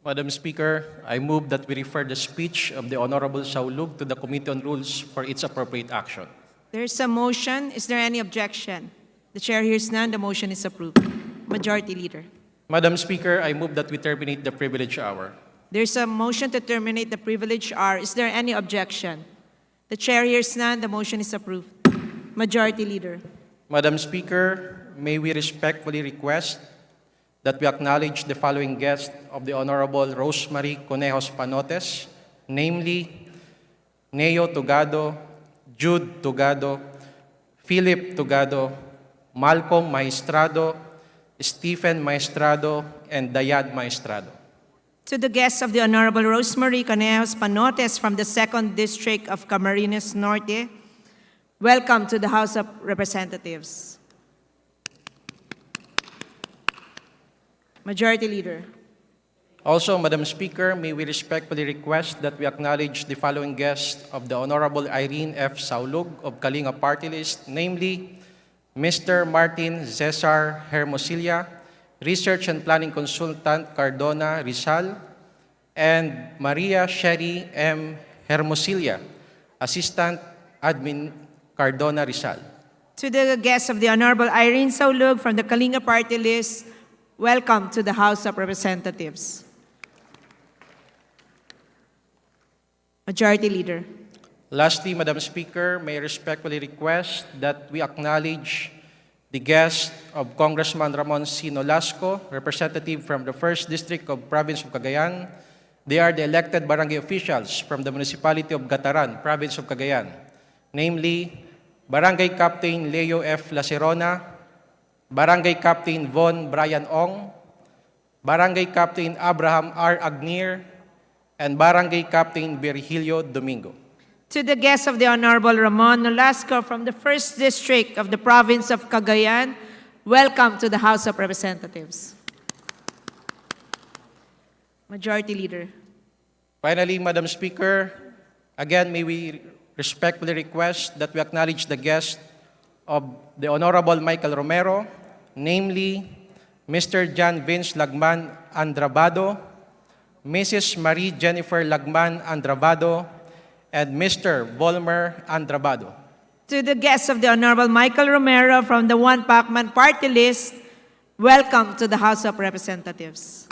Madam Speaker, I move that we refer the speech of the Honorable Saulug to the Committee on Rules for its appropriate action. There is a motion. Is there any objection? The chair hears none. The motion is approved. Majority Leader. Madam Speaker, I move that we terminate the privilege hour. There's a motion to terminate the privilege hour. Is there any objection? The chair hears none. The motion is approved. Majority Leader. Madam Speaker, may we respectfully request that we acknowledge the following guests of the Honorable Rosemary Conejos Panotes, namely Neo Tugado, Jude Tugado, Philip Tugado, Malcolm Maestrado, Stephen Maestrado, and Dayad Maestrado. To the guests of the Honorable Rosemary Conejos Panotes from the 2nd District of Camarines Norte, welcome to the House of Representatives. Majority Leader. Also, Madam Speaker, may we respectfully request that we acknowledge the following guests of the Honorable Irene F. Saulug of Kalinga Party List, namely Mr. Martin Cesar Hermosilla, Research and Planning Consultant Cardona Rizal, and Maria Sherry M. Hermosilla, Assistant Admin Cardona Rizal. To the guests of the Honorable Irene Saulug from the Kalinga Party List, welcome to the House of Representatives. Majority Leader. Lastly, Madam Speaker, may I respectfully request that we acknowledge the guest of Congressman Ramon C. Nolasco, representative from the 1st District of Province of Cagayan. They are the elected barangay officials from the municipality of Gataran, Province of Cagayan, namely Barangay Captain Leo F. Lacerona, Barangay Captain Von Brian Ong, Barangay Captain Abraham R. Agnier, and Barangay Captain Virgilio Domingo. To the guests of the Honorable Ramon Nolasco from the 1st District of the Province of Cagayan, welcome to the House of Representatives. Majority Leader. Finally, Madam Speaker, again, may we respectfully request that we acknowledge the guests of the Honorable Michael Romero, namely Mr. John Vince Lagman Andrabado, Mrs. Marie Jennifer Lagman Andrabado, and Mr. Volmer Andrabado. To the guests of the Honorable Michael Romero from the One Pacman Party List, welcome to the House of Representatives.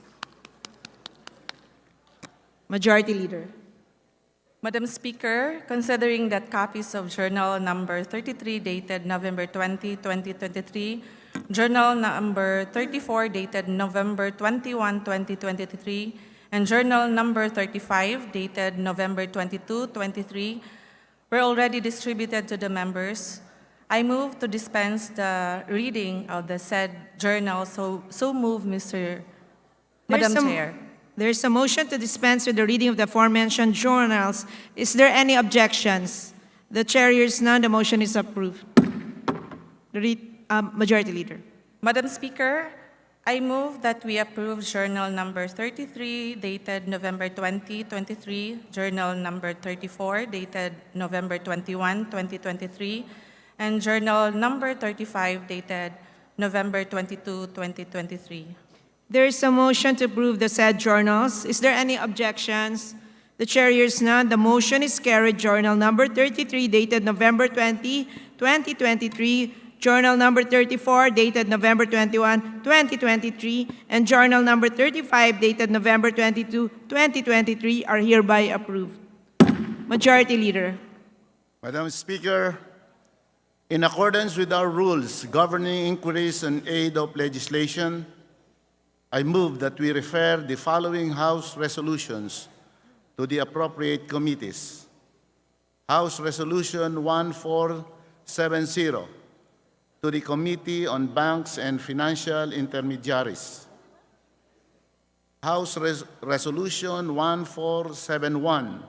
Majority Leader. Madam Speaker, considering that copies of Journal Number 33 dated November 20, 2023, Journal Number 34 dated November 21, 2023, and Journal Number 35 dated November 22, 23 were already distributed to the members, I move to dispense the reading of the said journal. So move, Madam Chair. There's a motion to dispense with the reading of the aforementioned journals. Is there any objections? The chair hears none. The motion is approved. Majority Leader. Madam Speaker, I move that we approve Journal Number 33 dated November 20, 2023, Journal Number 34 dated November 21, 2023, and Journal Number 35 dated November 22, 2023. There is a motion to approve the said journals. Is there any objections? The chair hears none. The motion is carried. Journal Number 33 dated November 20, 2023, Journal Number 34 dated November 21, 2023, and Journal Number 35 dated November 22, 2023 are hereby approved. Majority Leader. Madam Speaker, in accordance with our rules governing inquiries and aid of legislation, I move that we refer the following House resolutions to the appropriate committees. House Resolution 1470 to the Committee on Banks and Financial Intermediaries. House Resolution 1471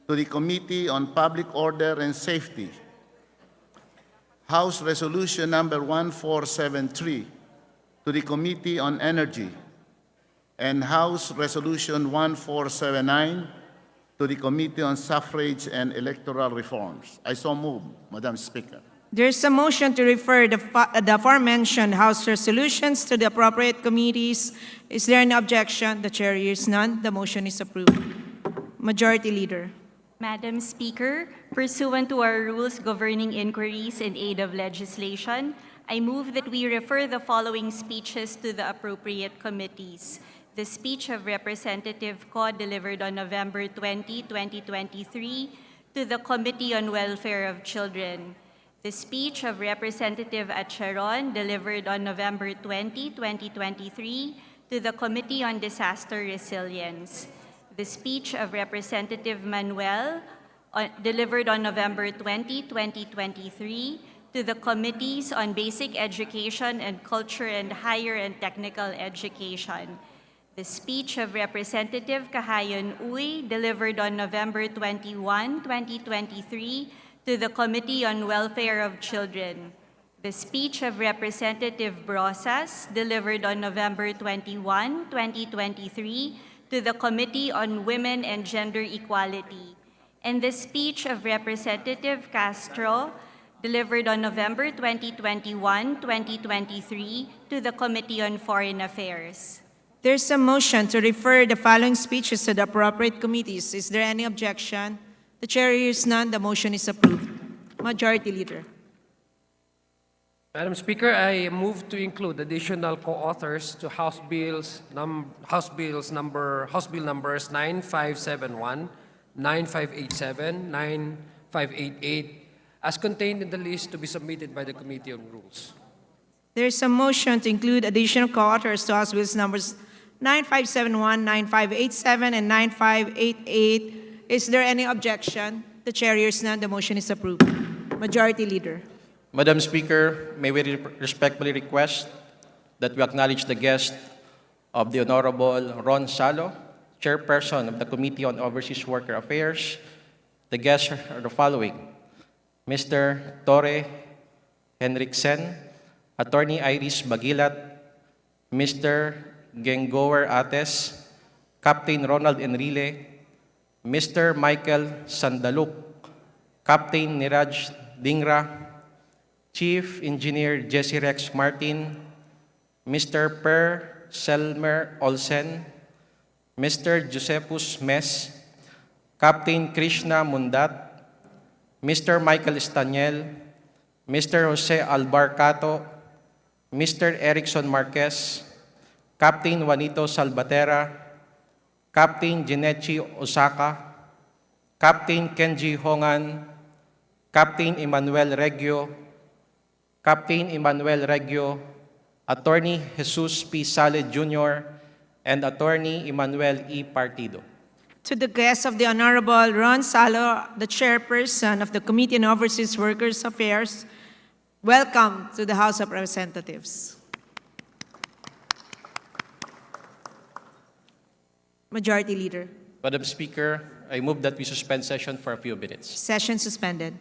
to the Committee on Public Order and Safety. House Resolution number 1473 to the Committee on Energy, and House Resolution 1479 to the Committee on Suffrage and Electoral Reforms. I so move, Madam Speaker. There is a motion to refer the aforementioned House resolutions to the appropriate committees. Is there an objection? The chair hears none. The motion is approved. Majority Leader. Madam Speaker, pursuant to our rules governing inquiries and aid of legislation, I move that we refer the following speeches to the appropriate committees. The speech of Representative Ko delivered on November 20, 2023 to the Committee on Welfare of Children. The speech of Representative Acheron delivered on November 20, 2023 to the Committee on Disaster Resilience. The speech of Representative Manuel delivered on November 20, 2023 to the Committees on Basic Education and Culture and Higher and Technical Education. The speech of Representative Kahayon Uy delivered on November 21, 2023 to the Committee on Welfare of Children. The speech of Representative Brosas delivered on November 21, 2023 to the Committee on Women and Gender Equality. And the speech of Representative Castro delivered on November 2021, 2023 to the Committee on Foreign Affairs. There's a motion to refer the following speeches to the appropriate committees. Is there any objection? The chair hears none. The motion is approved. Majority Leader. Madam Speaker, I move to include additional co-authors to House Bill numbers 9571, 9587, 9588, as contained in the list to be submitted by the Committee on Rules. There is a motion to include additional co-authors to House Bills numbers 9571, 9587, and 9588. Is there any objection? The chair hears none. The motion is approved. Majority Leader. Madam Speaker, may we respectfully request that we acknowledge the guest of the Honorable Ron Salo, Chairperson of the Committee on Overseas Worker Affairs. The guests are the following: Mr. Torre Henriksen, Attorney Iris Bagilat, Mr. Gengower Ates, Captain Ronald Enrile, Mr. Michael Sandaluk, Captain Niraj Dingra, Chief Engineer Jesse Rex Martin, Mr. Per Selmer Olsen, Mr. Josephus Mes, Captain Krishna Mundat, Mr. Michael Estaniel, Mr. Jose Albarcato, Mr. Erickson Marquez, Captain Juanito Salvatera, Captain Genechi Osaka, Captain Kenji Hongan, Captain Emmanuel Reggio, Attorney Jesus P. Sale Jr., and Attorney Emmanuel E. Partido. To the guests of the Honorable Ron Salo, the Chairperson of the Committee on Overseas Workers Affairs, welcome to the House of Representatives. Majority Leader. Madam Speaker, I move that we suspend session for a few minutes. Session suspended.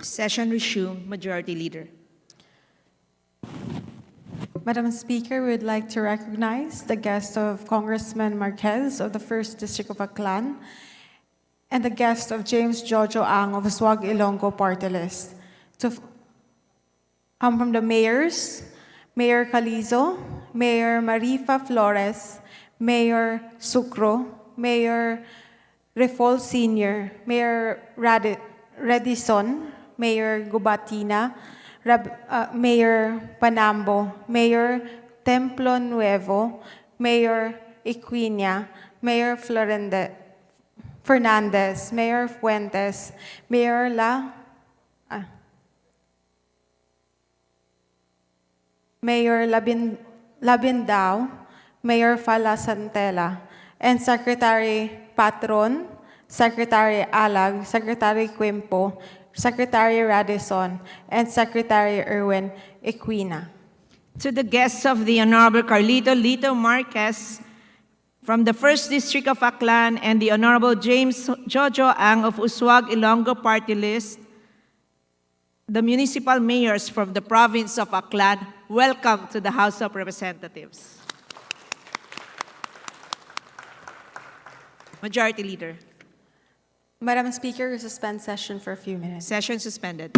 Session resumed. Majority Leader. Madam Speaker, we would like to recognize the guest of Congressman Marquez of the 1st District of Aklan and the guest of James Jojo Ang of Swag Ilonggo Party List. To come from the mayors, Mayor Calizo, Mayor Marifa Flores, Mayor Sucro, Mayor Refol Sr., Mayor Redison, Mayor Gubatina, Mayor Panambo, Mayor Templo Nuevo, Mayor Equina, Mayor Fernandez, Mayor Fuentes, Mayor Mayor Labindao, Mayor Fala Santella, and Secretary Patron, Secretary Alag, Secretary Quimpo, Secretary Radisson, and Secretary Erwin Equina. To the guests of the Honorable Carlito Lito Marquez from the 1st District of Aklan and the Honorable James Jojo Ang of Uswag Ilonggo Party List, the municipal mayors from the province of Aklan, welcome to the House of Representatives. Majority Leader. Madam Speaker, we suspend session for a few minutes. Session suspended.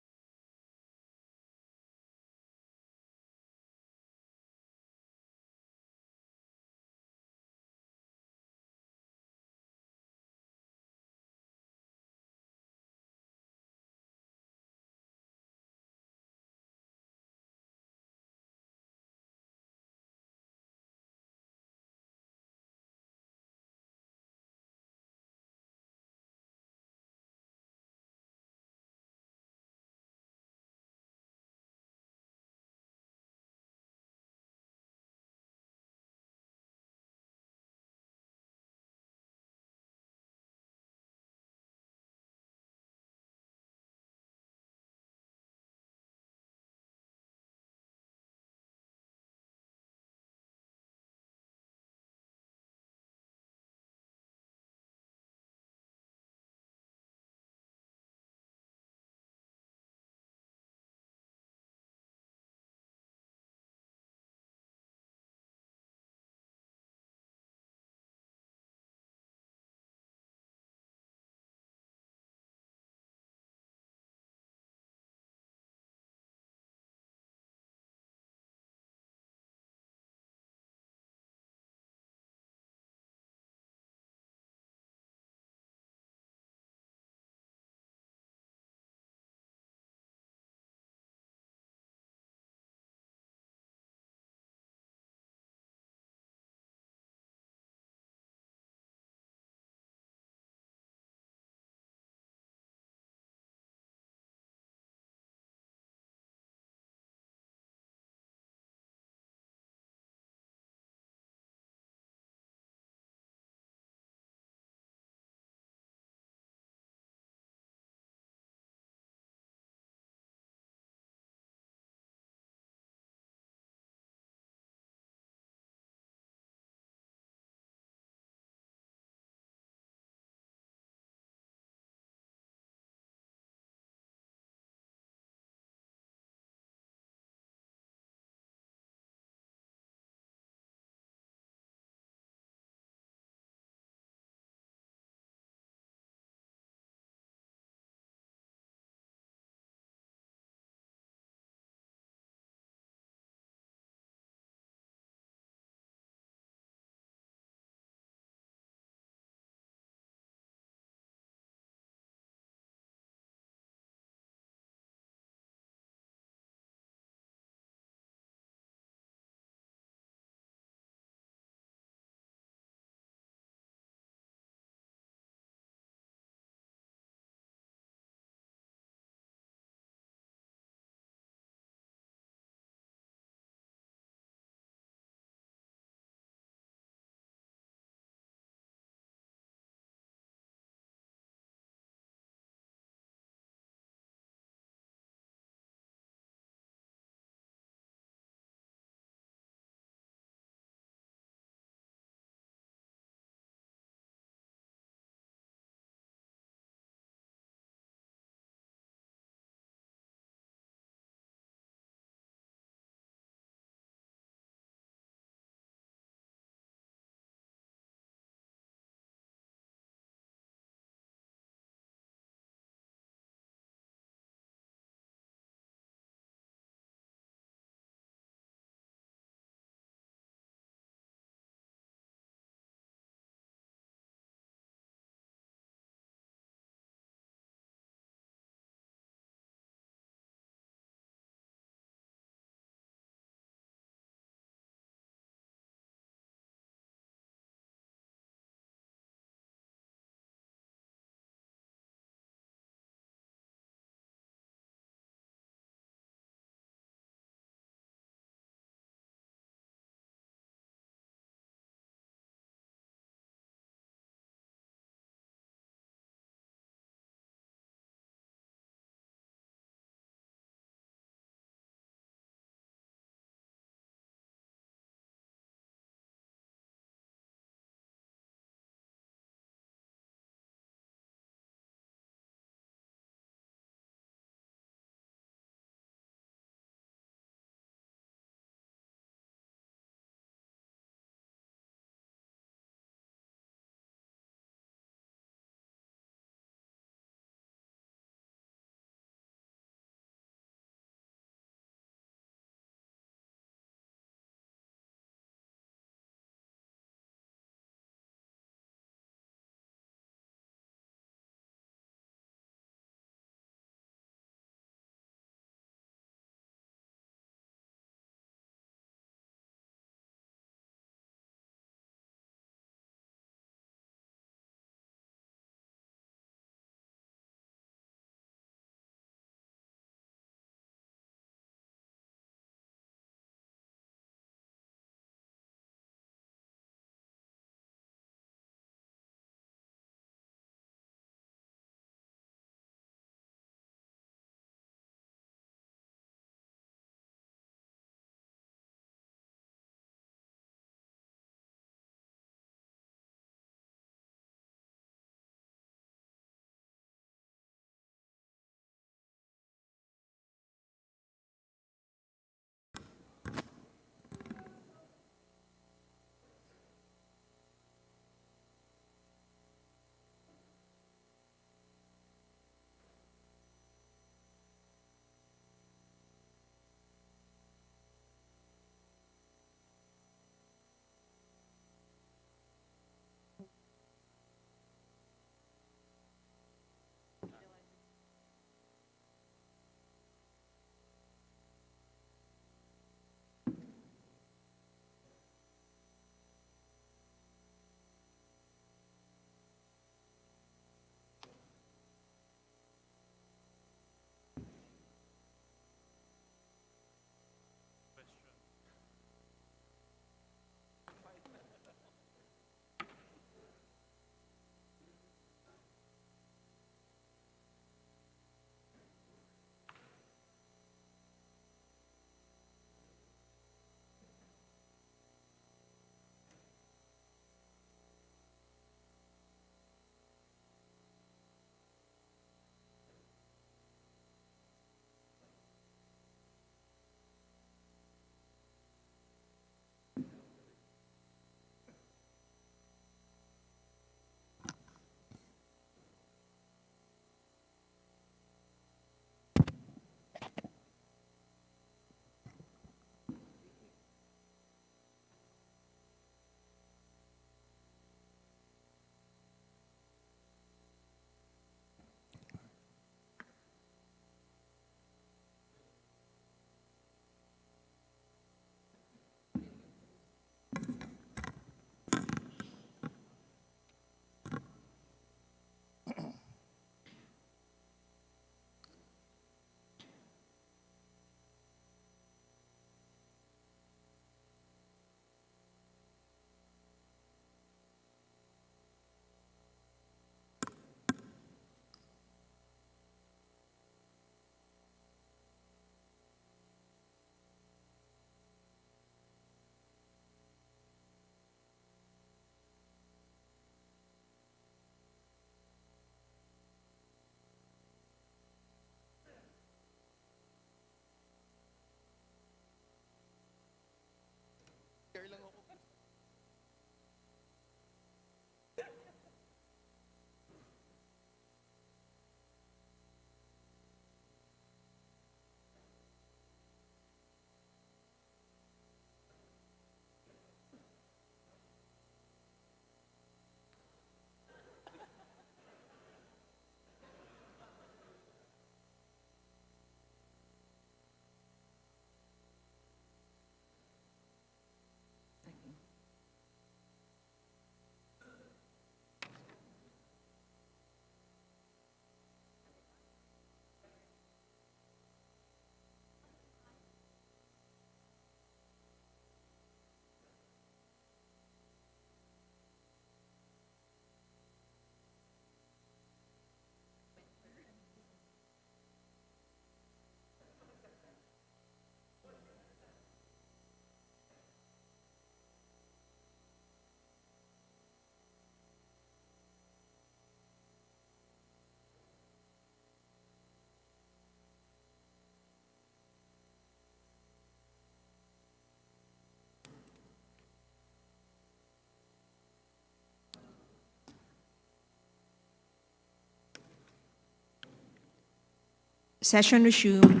Session resumed.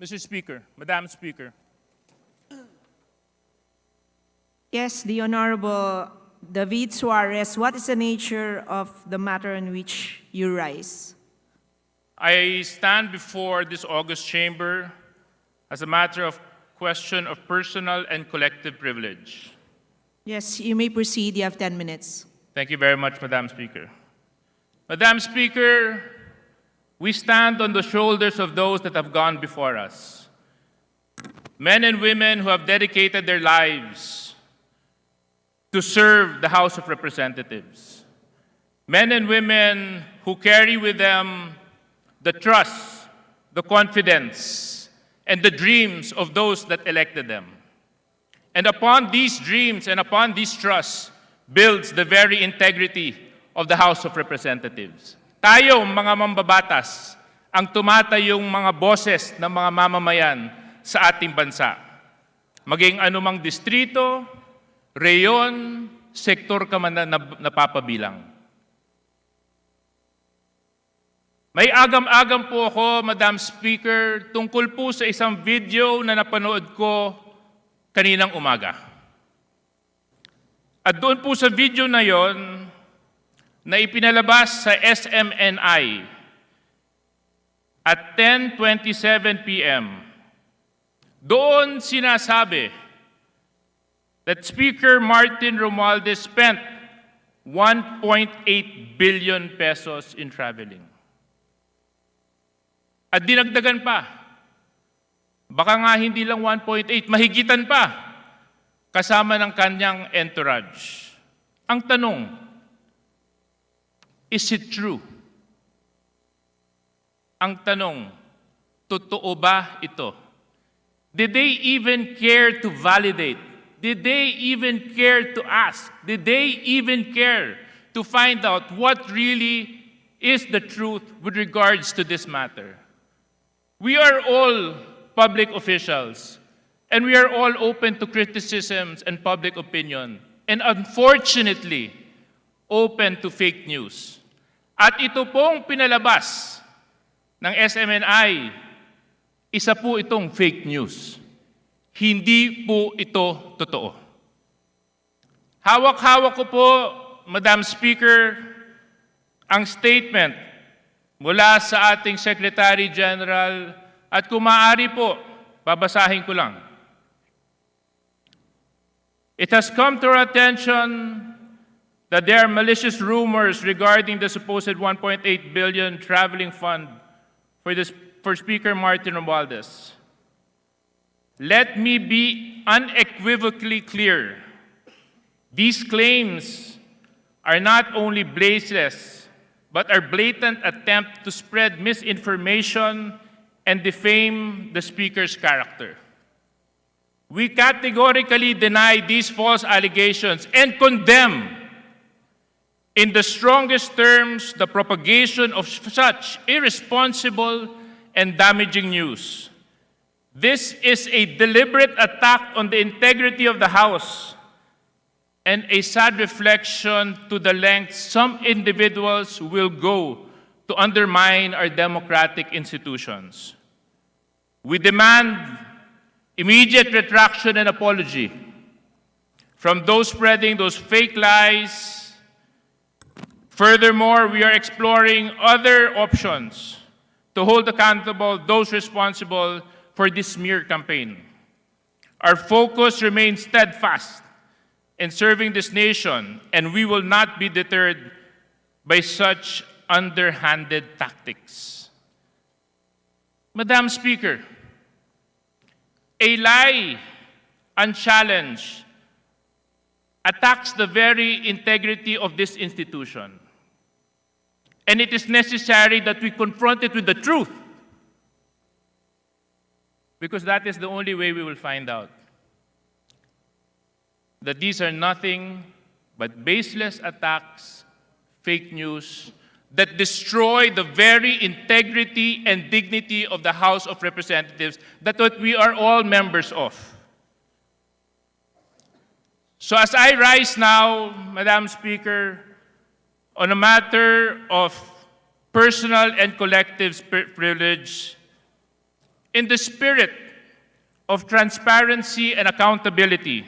Mr. Speaker, Madam Speaker, Yes, the Honorable David Suarez, what is the nature of the matter on which you rise? I stand before this august chamber as a matter of question of personal and collective privilege. Yes, you may proceed. You have 10 minutes. Thank you very much, Madam Speaker. Madam Speaker, we stand on the shoulders of those that have gone before us. Men and women who have dedicated their lives to serve the House of Representatives. Men and women who carry with them the trust, the confidence, and the dreams of those that elected them. And upon these dreams and upon these trusts builds the very integrity of the House of Representatives. Tayo, mga mambabatas, ang tumatayong mga boses ng mga mamamayan sa ating bansa. Maging anumang distrito, reyon, sektor ka man na napapabilang. May agam-agam po ako, Madam Speaker, tungkol po sa isang video na napanood ko kaninang umaga. At doon po sa video na yon, na ipinalabas sa SMNI at 10:27 p.m., doon sinasabi that Speaker Martin Romualdez spent 1.8 billion pesos in traveling. At dinagdagan pa, baka nga hindi lang 1.8, mahigitan pa, kasama ng kanyang entourage. Ang tanong, is it true? Ang tanong, totoo ba ito? Did they even care to validate? Did they even care to ask? Did they even care to find out what really is the truth with regards to this matter? We are all public officials, and we are all open to criticisms and public opinion, and unfortunately, open to fake news. At ito pong pinalabas ng SMNI, isa po itong fake news. Hindi po ito totoo. Hawak-hawak ko po, Madam Speaker, ang statement mula sa ating Secretary General at kung maaari po, babasahin ko lang. It has come to our attention that there are malicious rumors regarding the supposed 1.8 billion traveling fund for Speaker Martin Romualdez. Let me be unequivocally clear. These claims are not only baseless, but are blatant attempt to spread misinformation and defame the Speaker's character. We categorically deny these false allegations and condemn in the strongest terms the propagation of such irresponsible and damaging news. This is a deliberate attack on the integrity of the House and a sad reflection to the lengths some individuals will go to undermine our democratic institutions. We demand immediate retraction and apology from those spreading those fake lies. Furthermore, we are exploring other options to hold accountable those responsible for this smear campaign. Our focus remains steadfast in serving this nation, and we will not be deterred by such underhanded tactics. Madam Speaker, a lie unchallenged attacks the very integrity of this institution. And it is necessary that we confront it with the truth, because that is the only way we will find out that these are nothing but baseless attacks, fake news, that destroy the very integrity and dignity of the House of Representatives that we are all members of. So as I rise now, Madam Speaker, on a matter of personal and collective privilege, in the spirit of transparency and accountability,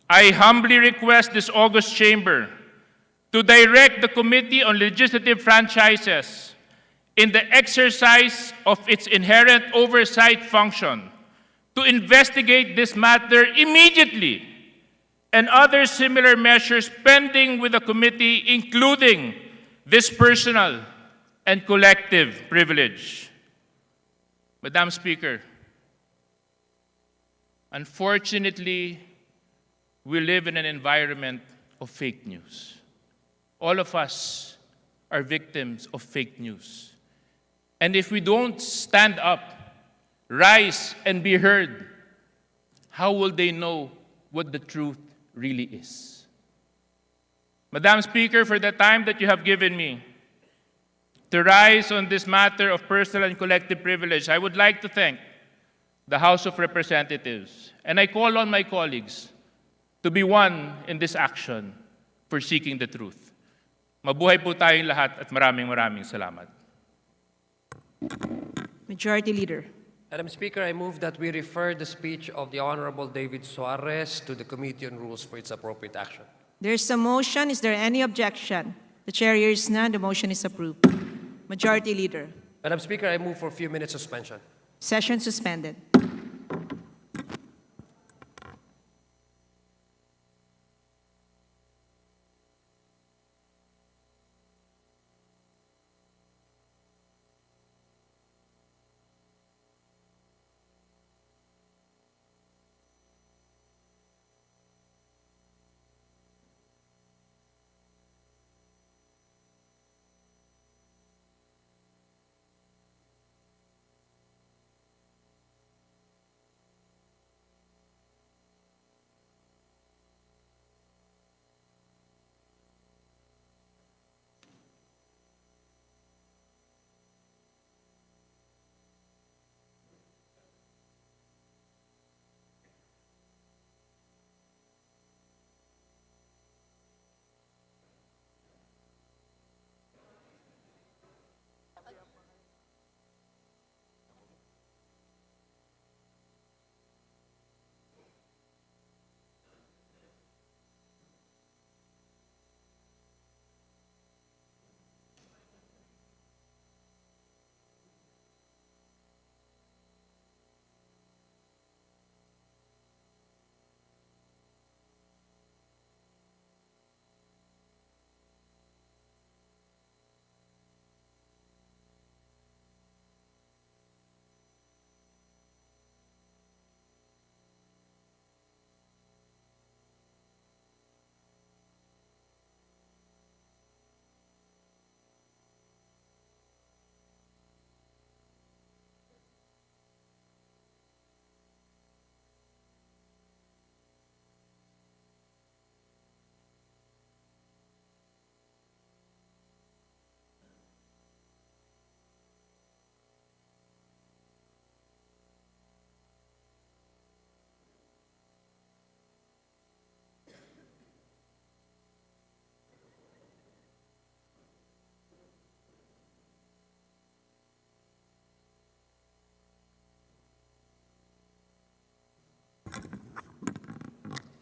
I humbly request this august chamber to direct the Committee on Legislative Franchises in the exercise of its inherent oversight function to investigate this matter immediately and other similar measures pending with the committee, including this personal and collective privilege. Madam Speaker, unfortunately, we live in an environment of fake news. All of us are victims of fake news. And if we don't stand up, rise, and be heard, how will they know what the truth really is? Madam Speaker, for the time that you have given me to rise on this matter of personal and collective privilege, I would like to thank the House of Representatives, and I call on my colleagues to be one in this action for seeking the truth. Mabuhay po tayong lahat at maraming salamat. Majority Leader. Madam Speaker, I move that we refer the speech of the Honorable David Suarez to the Committee on Rules for its appropriate action. There's a motion. Is there any objection? The chair hears none. The motion is approved. Majority Leader. Madam Speaker, I move for a few minutes suspension. Session suspended.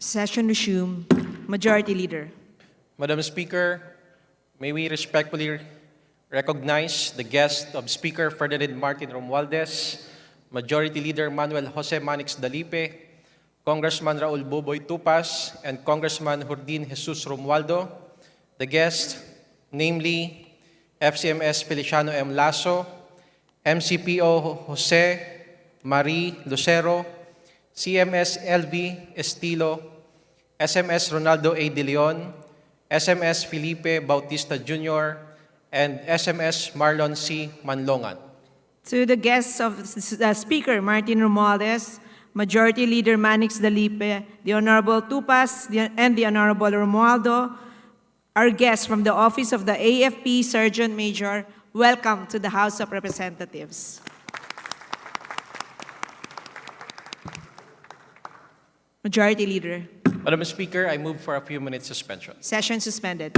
Session resumed. Majority Leader. Madam Speaker, may we respectfully recognize the guest of Speaker Ferdinand Martin Romualdez, Majority Leader Manuel Jose Manix Dalipe, Congressman Raul Boboy Tupas, and Congressman Jordin Jesus Romualdo. The guests, namely FCMS Feliciano M. Lasso, MCPO Jose Marie Lucero, CMS LV Estilo, SMS Ronaldo A. De Leon, SMS Felipe Bautista Jr., and SMS Marlon C. Manlongan. To the guests of Speaker Martin Romualdez, Majority Leader Manix Dalipe, the Honorable Tupas, and the Honorable Romualdo, our guests from the Office of the AFP Sergeant Major, welcome to the House of Representatives. Majority Leader. Madam Speaker, I move for a few minutes suspension. Session suspended.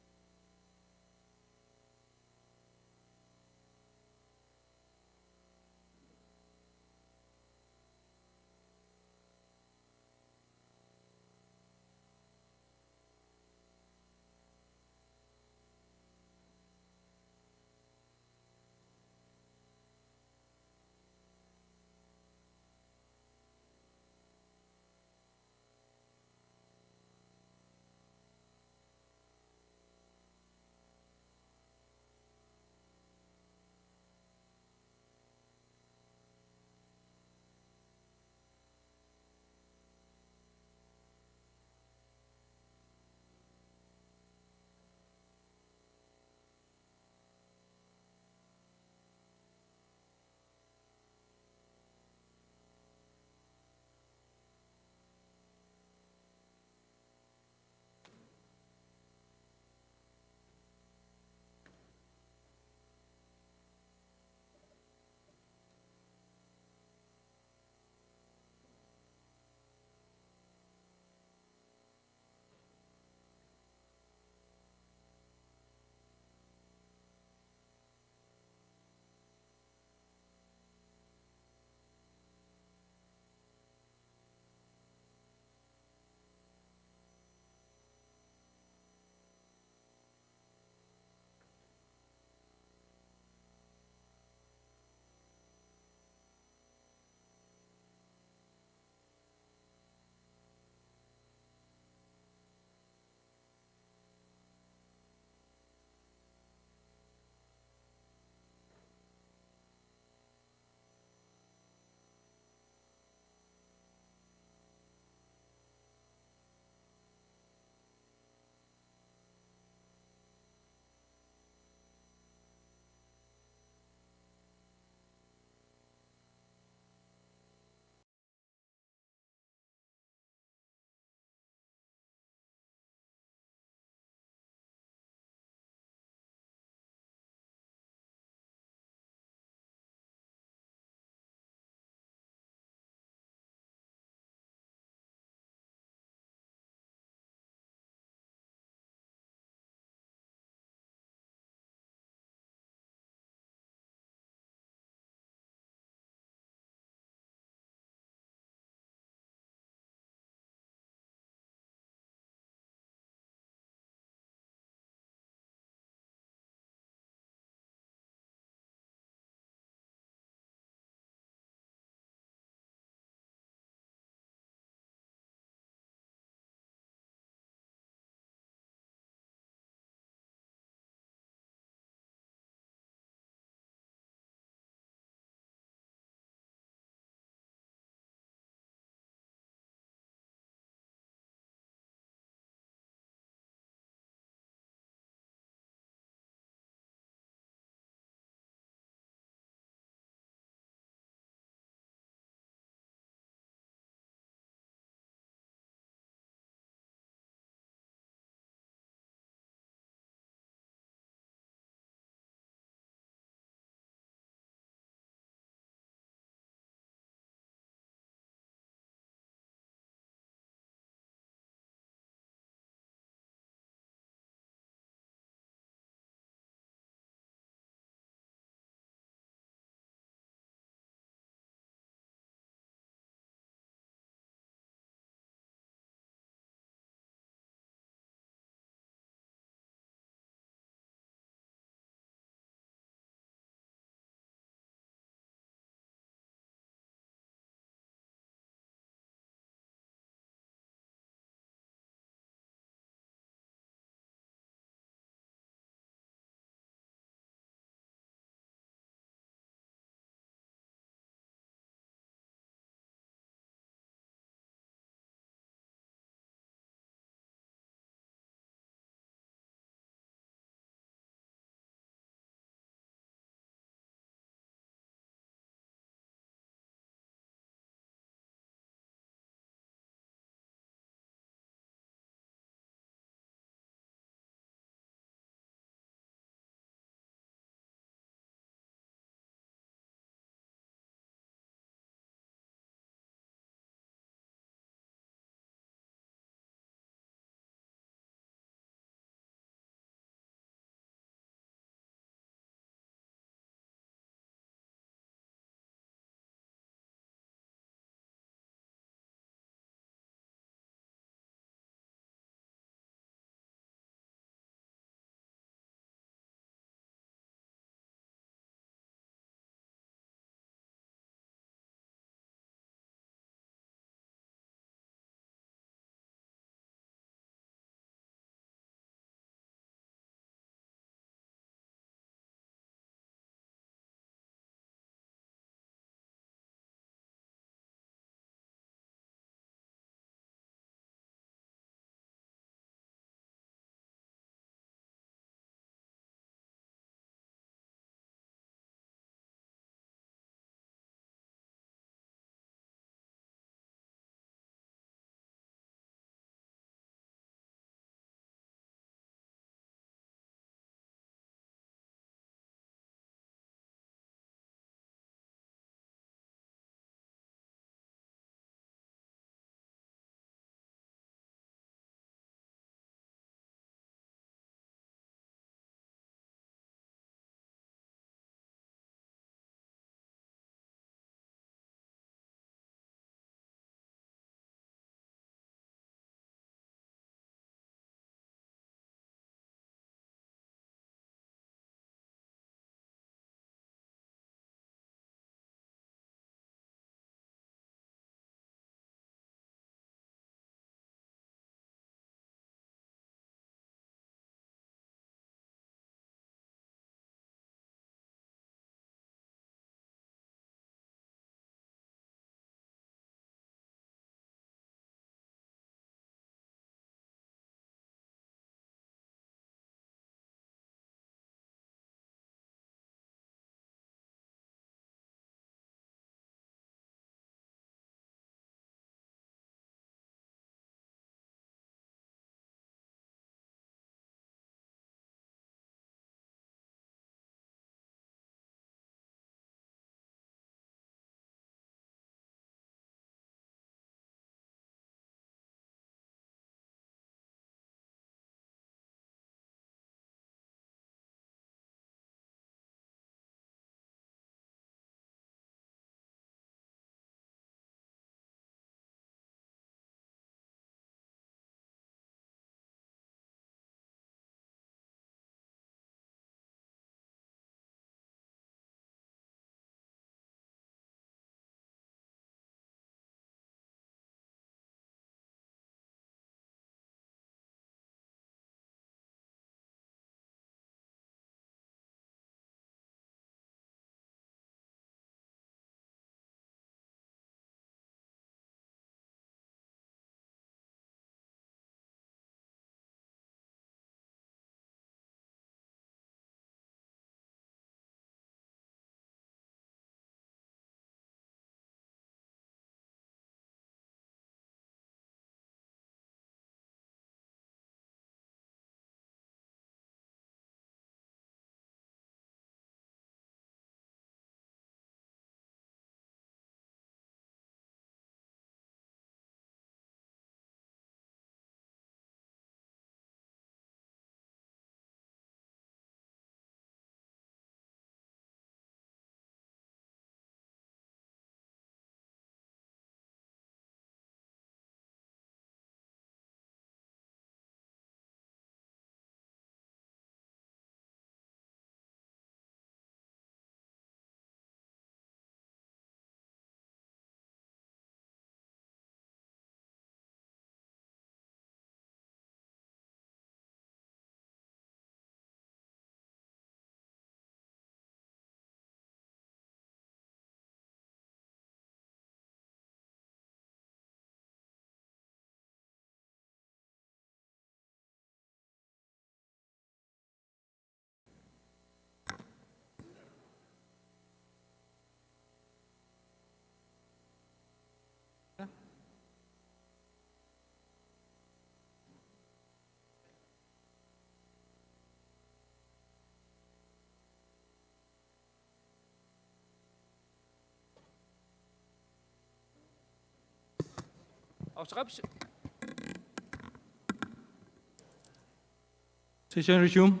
Session resume.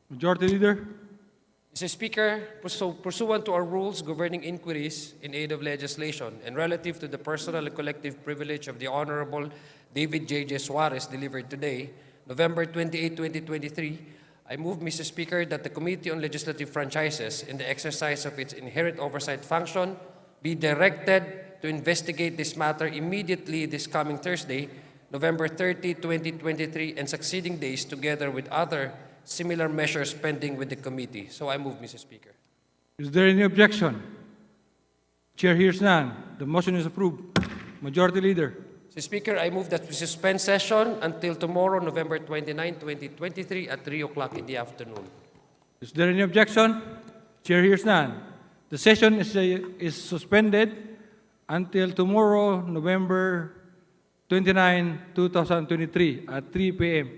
Majority Leader. Mr. Speaker, pursuant to our rules governing inquiries in aid of legislation and relative to the personal and collective privilege of the Honorable David J. Suarez delivered today, November 28, 2023, I move, Mr. Speaker, that the Committee on Legislative Franchises, in the exercise of its inherent oversight function, be directed to investigate this matter immediately this coming Thursday, November 30, 2023, and succeeding days, together with other similar measures pending with the committee. So I move, Mr. Speaker. Is there any objection? Chair hears none. The motion is approved. Majority Leader. Mr. Speaker, I move that we suspend session until tomorrow, November 29, 2023, at 3 o'clock in the afternoon. Is there any objection? Chair hears none. The session is suspended until tomorrow, November 29, 2023, at 3 p.m.